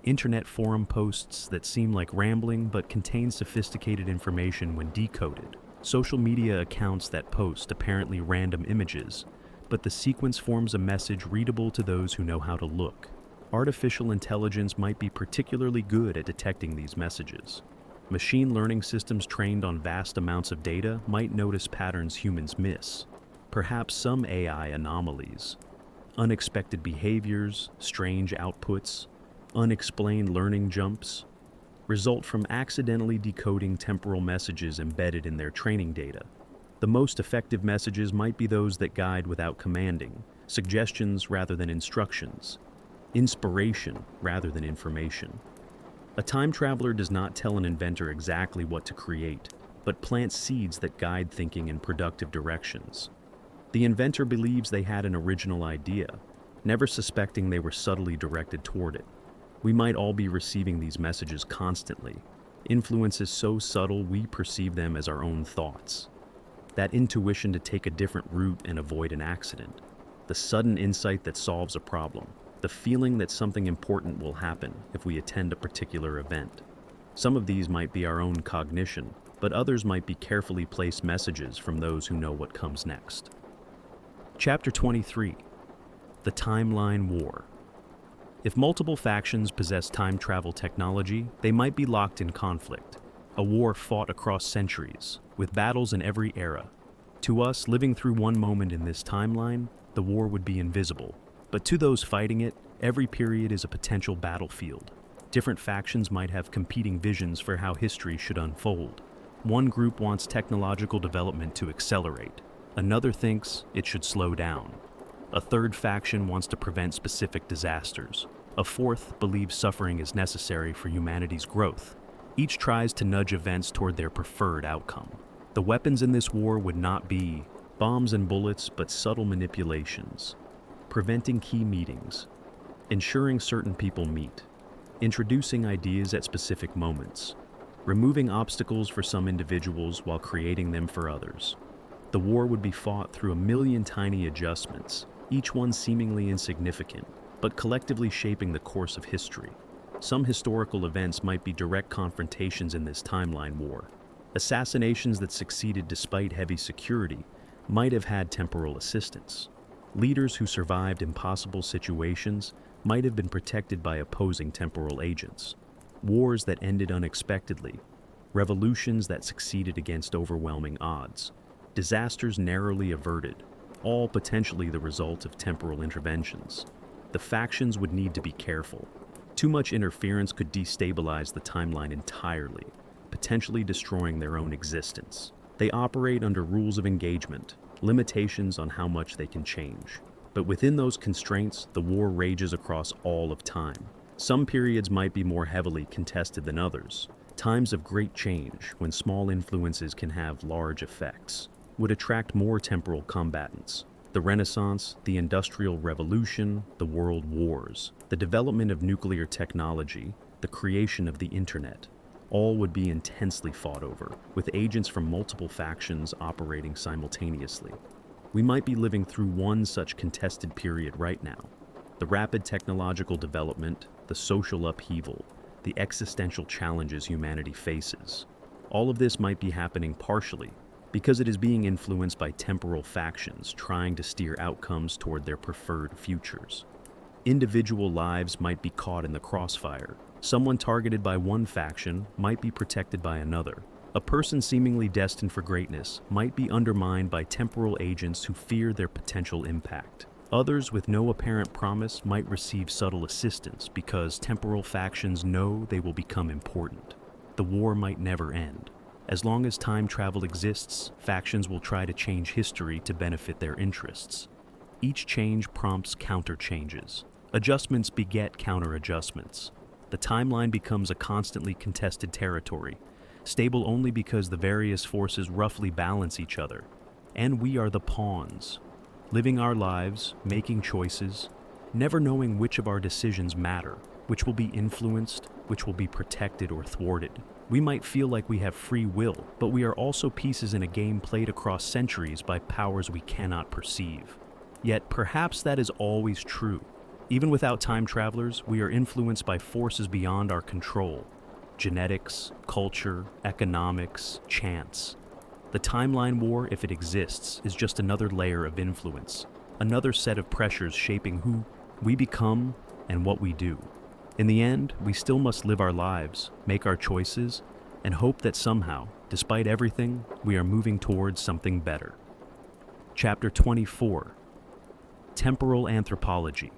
Internet forum posts that seem like rambling but contain sophisticated information when decoded. Social media accounts that post apparently random images, but the sequence forms a message readable to those who know how to look. Artificial intelligence might be particularly good at detecting these messages. Machine learning systems trained on vast amounts of data might notice patterns humans miss. Perhaps some AI anomalies. Unexpected behaviors, strange outputs, unexplained learning jumps result from accidentally decoding temporal messages embedded in their training data. The most effective messages might be those that guide without commanding, suggestions rather than instructions, inspiration rather than information. A time traveler does not tell an inventor exactly what to create, but plants seeds that guide thinking in productive directions. The inventor believes they had an original idea, never suspecting they were subtly directed toward it. We might all be receiving these messages constantly. Influences so subtle we perceive them as our own thoughts. That intuition to take a different route and avoid an accident. The sudden insight that solves a problem. The feeling that something important will happen if we attend a particular event. Some of these might be our own cognition, but others might be carefully placed messages from those who know what comes next. Chapter 23. The Timeline War. If multiple factions possess time travel technology, they might be locked in conflict. A war fought across centuries, with battles in every era. To us, living through one moment in this timeline, the war would be invisible. But to those fighting it, every period is a potential battlefield. Different factions might have competing visions for how history should unfold. One group wants technological development to accelerate. Another thinks it should slow down. A third faction wants to prevent specific disasters. A fourth believes suffering is necessary for humanity's growth. Each tries to nudge events toward their preferred outcome. The weapons in this war would not be bombs and bullets, but subtle manipulations. Preventing key meetings, ensuring certain people meet, introducing ideas at specific moments, removing obstacles for some individuals while creating them for others. The war would be fought through a million tiny adjustments, each one seemingly insignificant, but collectively shaping the course of history. Some historical events might be direct confrontations in this timeline war. Assassinations that succeeded despite heavy security might have had temporal assistance. Leaders who survived impossible situations might have been protected by opposing temporal agents. Wars that ended unexpectedly. Revolutions that succeeded against overwhelming odds. Disasters narrowly averted, all potentially the result of temporal interventions. The factions would need to be careful. Too much interference could destabilize the timeline entirely, potentially destroying their own existence. They operate under rules of engagement, limitations on how much they can change. But within those constraints, the war rages across all of time. Some periods might be more heavily contested than others. Times of great change, when small influences can have large effects, would attract more temporal combatants. The Renaissance, the Industrial Revolution, the World Wars, the development of nuclear technology, the creation of the Internet, all would be intensely fought over, with agents from multiple factions operating simultaneously. We might be living through one such contested period right now. The rapid technological development, the social upheaval, the existential challenges humanity faces. All of this might be happening partially because it is being influenced by temporal factions trying to steer outcomes toward their preferred futures. Individual lives might be caught in the crossfire. Someone targeted by one faction might be protected by another. A person seemingly destined for greatness might be undermined by temporal agents who fear their potential impact. Others with no apparent promise might receive subtle assistance because temporal factions know they will become important. The war might never end. As long as time travel exists, factions will try to change history to benefit their interests. Each change prompts counter-changes. Adjustments beget counter-adjustments. The timeline becomes a constantly contested territory, stable only because the various forces roughly balance each other. And we are the pawns, living our lives, making choices, never knowing which of our decisions matter, which will be influenced, which will be protected or thwarted. We might feel like we have free will, but we are also pieces in a game played across centuries by powers we cannot perceive. Yet perhaps that is always true. Even without time travelers, we are influenced by forces beyond our control. Genetics, culture, economics, chance. The timeline war, if it exists, is just another layer of influence, another set of pressures shaping who we become and what we do. In the end, we still must live our lives, make our choices, and hope that somehow, despite everything, we are moving towards something better. Chapter 24. Temporal Anthropology.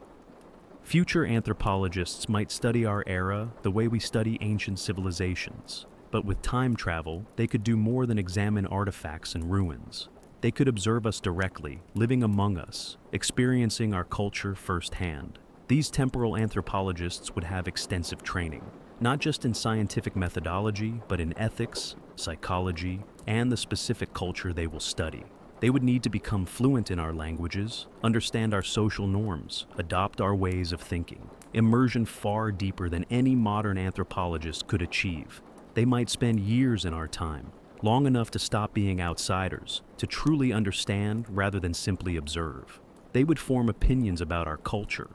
Future anthropologists might study our era the way we study ancient civilizations, but with time travel, they could do more than examine artifacts and ruins. They could observe us directly, living among us, experiencing our culture firsthand. These temporal anthropologists would have extensive training, not just in scientific methodology, but in ethics, psychology, and the specific culture they will study. They would need to become fluent in our languages, understand our social norms, adopt our ways of thinking. Immersion far deeper than any modern anthropologist could achieve. They might spend years in our time, long enough to stop being outsiders, to truly understand rather than simply observe. They would form opinions about our culture,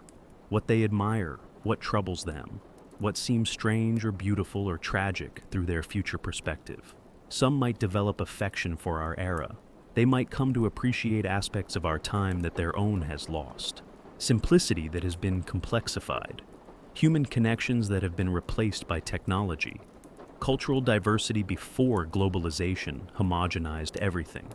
what they admire, what troubles them, what seems strange or beautiful or tragic through their future perspective. Some might develop affection for our era. They might come to appreciate aspects of our time that their own has lost. Simplicity that has been complexified. Human connections that have been replaced by technology. Cultural diversity before globalization homogenized everything.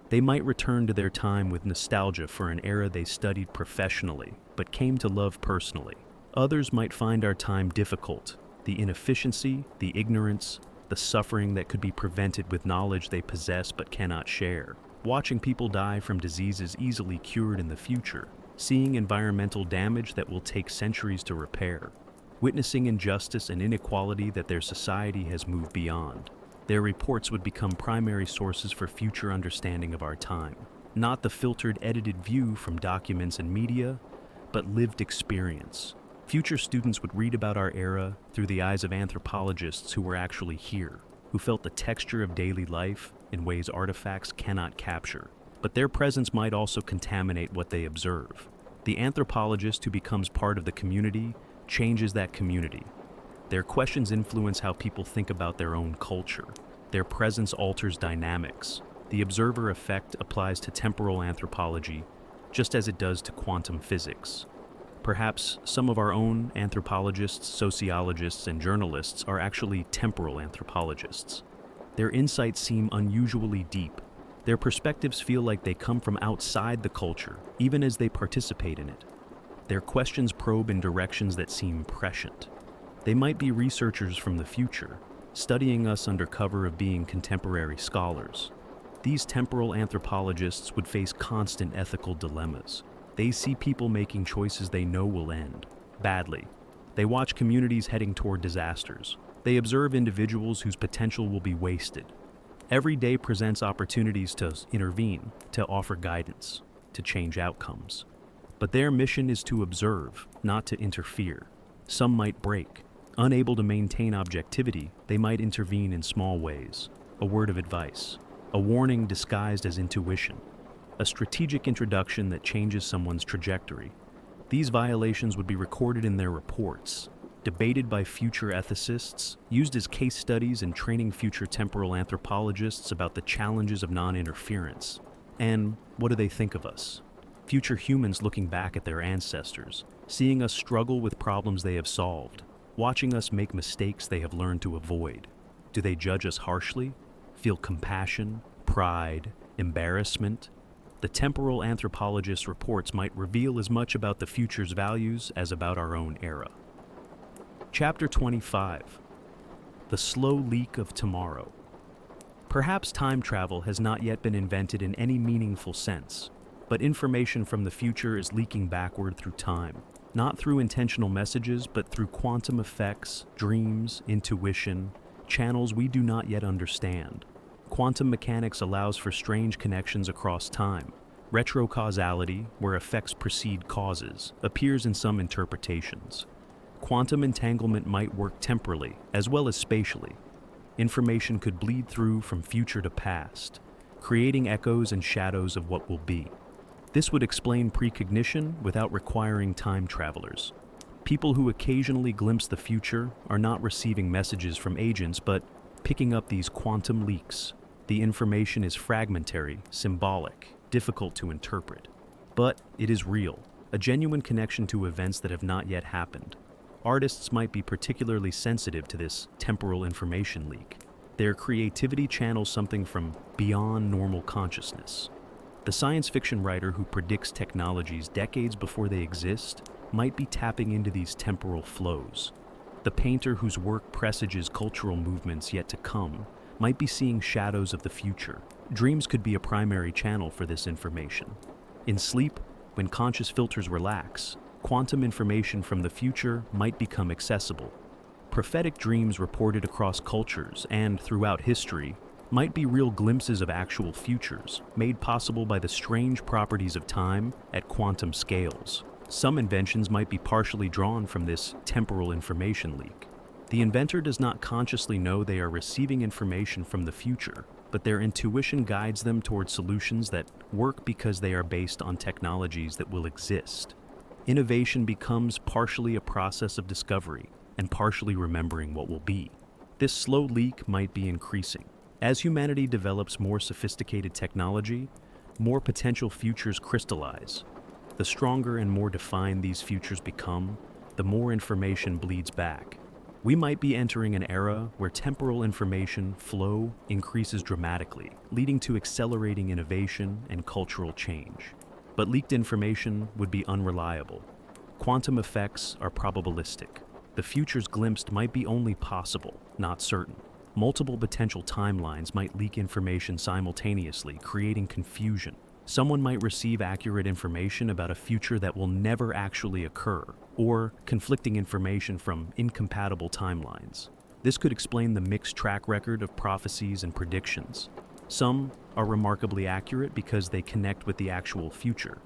They might return to their time with nostalgia for an era they studied professionally, but came to love personally. Others might find our time difficult, the inefficiency, the ignorance, the suffering that could be prevented with knowledge they possess but cannot share. Watching people die from diseases easily cured in the future. Seeing environmental damage that will take centuries to repair. Witnessing injustice and inequality that their society has moved beyond. Their reports would become primary sources for future understanding of our time. Not the filtered, edited view from documents and media, but lived experience. Future students would read about our era through the eyes of anthropologists who were actually here, who felt the texture of daily life in ways artifacts cannot capture. But their presence might also contaminate what they observe. The anthropologist who becomes part of the community changes that community. Their questions influence how people think about their own culture. Their presence alters dynamics. The observer effect applies to temporal anthropology, just as it does to quantum physics. Perhaps some of our own anthropologists, sociologists, and journalists are actually temporal anthropologists. Their insights seem unusually deep. Their perspectives feel like they come from outside the culture, even as they participate in it. Their questions probe in directions that seem prescient. They might be researchers from the future, studying us under cover of being contemporary scholars. These temporal anthropologists would face constant ethical dilemmas. They see people making choices they know will end badly. They watch communities heading toward disasters. They observe individuals whose potential will be wasted. Every day presents opportunities to intervene, to offer guidance, to change outcomes. But their mission is to observe, not to interfere. Some might break. Unable to maintain objectivity, they might intervene in small ways. A word of advice, a warning disguised as intuition, a strategic introduction that changes someone's trajectory. These violations would be recorded in their reports, debated by future ethicists, used as case studies in training future temporal anthropologists about the challenges of non-interference. And what do they think of us? Future humans looking back at their ancestors, seeing us struggle with problems they have solved, watching us make mistakes they have learned to avoid. Do they judge us harshly? Feel compassion, pride, embarrassment? The temporal anthropologist's reports might reveal as much about the future's values as about our own era. Chapter 25. The Slow Leak of Tomorrow. Perhaps time travel has not yet been invented in any meaningful sense, but information from the future is leaking backward through time. Not through intentional messages, but through quantum effects, dreams, intuition, channels we do not yet understand. Quantum mechanics allows for strange connections across time. Retrocausality, where effects precede causes, appears in some interpretations. Quantum entanglement might work temporally, as well as spatially. Information could bleed through from future to past, creating echoes and shadows of what will be. This would explain precognition without requiring time travelers. People who occasionally glimpse the future are not receiving messages from agents, but picking up these quantum leaks. The information is fragmentary, symbolic, difficult to interpret. But it is real, a genuine connection to events that have not yet happened. Artists might be particularly sensitive to this temporal information leak. Their creativity channels something from beyond normal consciousness. The science fiction writer who predicts technologies decades before they exist might be tapping into these temporal flows. The painter whose work presages cultural movements yet to come might be seeing shadows of the future. Dreams could be a primary channel for this information. In sleep, when conscious filters relax, quantum information from the future might become accessible. Prophetic dreams reported across cultures and throughout history might be real glimpses of actual futures, made possible by the strange properties of time at quantum scales. Some inventions might be partially drawn from this temporal information leak. The inventor does not consciously know they are receiving information from the future, but their intuition guides them toward solutions that work because they are based on technologies that will exist. Innovation becomes partially a process of discovery and partially remembering what will be. This slow leak might be increasing. As humanity develops more sophisticated technology, more potential futures crystallize. The stronger and more defined these futures become, the more information bleeds back. We might be entering an era where temporal information flow increases dramatically, leading to accelerating innovation and cultural change. But leaked information would be unreliable. Quantum effects are probabilistic. The futures glimpsed might be only possible, not certain. Multiple potential timelines might leak information simultaneously, creating confusion. Someone might receive accurate information about a future that will never actually occur, or conflicting information from incompatible timelines. This could explain the mixed track record of prophecies and predictions. Some are remarkably accurate because they connect with the actual future.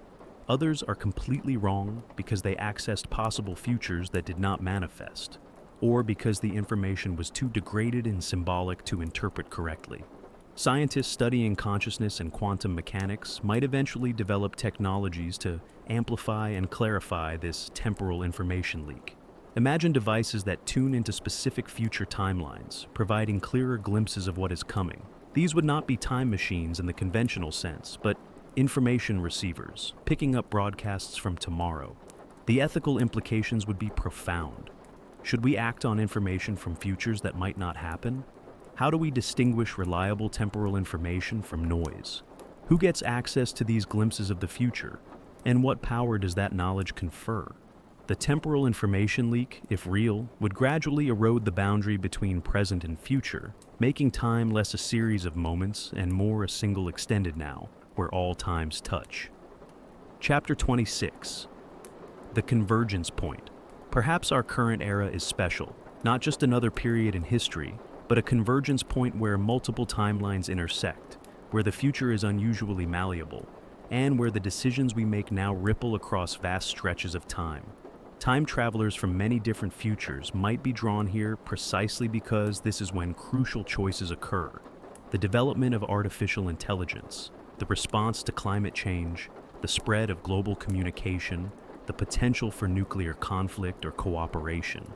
Others are completely wrong because they accessed possible futures that did not manifest, or because the information was too degraded and symbolic to interpret correctly. Scientists studying consciousness and quantum mechanics might eventually develop technologies to amplify and clarify this temporal information leak. Imagine devices that tune into specific future timelines, providing clearer glimpses of what is coming. These would not be time machines in the conventional sense, but information receivers, picking up broadcasts from tomorrow. The ethical implications would be profound. Should we act on information from futures that might not happen? How do we distinguish reliable temporal information from noise? Who gets access to these glimpses of the future? And what power does that knowledge confer? The temporal information leak, if real, would gradually erode the boundary between present and future, making time less a series of moments and more a single extended now, where all times touch. Chapter 26. The Convergence Point. Perhaps our current era is special, not just another period in history, but a convergence point where multiple timelines intersect, where the future is unusually malleable, and where the decisions we make now ripple across vast stretches of time. Time travelers from many different futures might be drawn here precisely because this is when crucial choices occur. The development of artificial intelligence, the response to climate change, the spread of global communication, the potential for nuclear conflict or cooperation.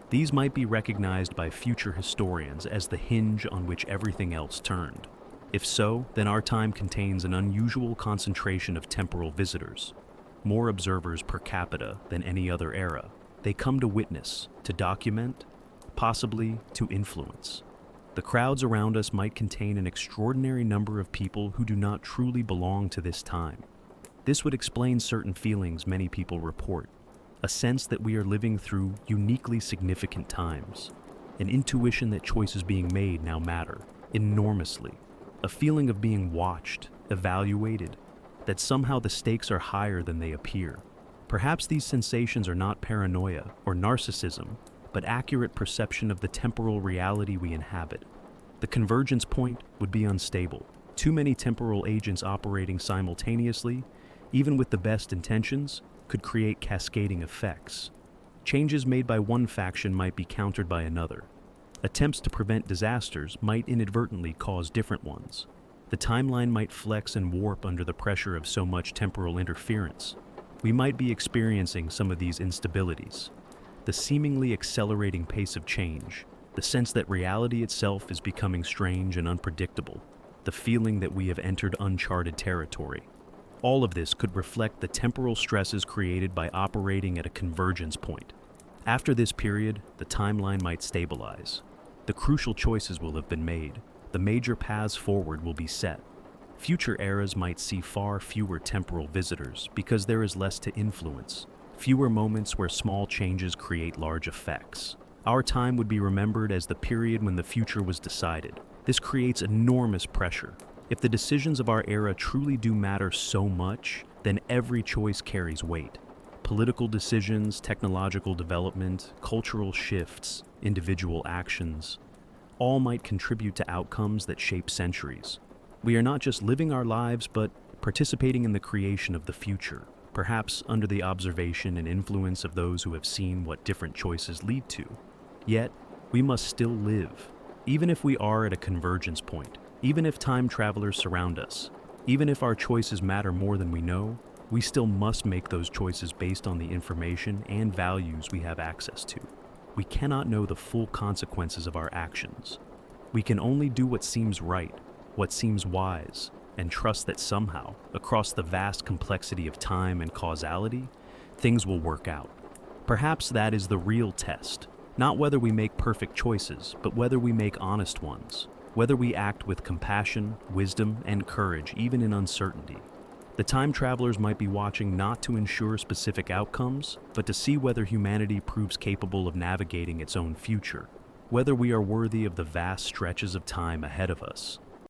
These might be recognized by future historians as the hinge on which everything else turned. If so, then our time contains an unusual concentration of temporal visitors, more observers per capita than any other era. They come to witness, to document, possibly to influence. The crowds around us might contain an extraordinary number of people who do not truly belong to this time. This would explain certain feelings many people report. A sense that we are living through uniquely significant times. An intuition that choices being made now matter enormously. A feeling of being watched, evaluated, that somehow the stakes are higher than they appear. Perhaps these sensations are not paranoia or narcissism, but accurate perception of the temporal reality we inhabit. The convergence point would be unstable. Too many temporal agents operating simultaneously, even with the best intentions, could create cascading effects. Changes made by one faction might be countered by another. Attempts to prevent disasters might inadvertently cause different ones. The timeline might flex and warp under the pressure of so much temporal interference. We might be experiencing some of these instabilities. The seemingly accelerating pace of change, the sense that reality itself is becoming strange and unpredictable, the feeling that we have entered uncharted territory. All of this could reflect the temporal stresses created by operating at a convergence point. After this period, the timeline might stabilize. The crucial choices will have been made. The major paths forward will be set. Future eras might see far fewer temporal visitors because there is less to influence, fewer moments where small changes create large effects. Our time would be remembered as the period when the future was decided. This creates enormous pressure. If the decisions of our era truly do matter so much, then every choice carries weight. Political decisions, technological development, cultural shifts, individual actions, all might contribute to outcomes that shape centuries. We are not just living our lives, but participating in the creation of the future, perhaps under the observation and influence of those who have seen what different choices lead to. Yet, we must still live, even if we are at a convergence point, even if time travelers surround us, even if our choices matter more than we know, we still must make those choices based on the information and values we have access to. We cannot know the full consequences of our actions. We can only do what seems right, what seems wise, and trust that somehow, across the vast complexity of time and causality, things will work out. Perhaps that is the real test, not whether we make perfect choices, but whether we make honest ones, whether we act with compassion, wisdom, and courage even in uncertainty. The time travelers might be watching not to ensure specific outcomes, but to see whether humanity proves capable of navigating its own future, whether we are worthy of the vast stretches of time ahead of us.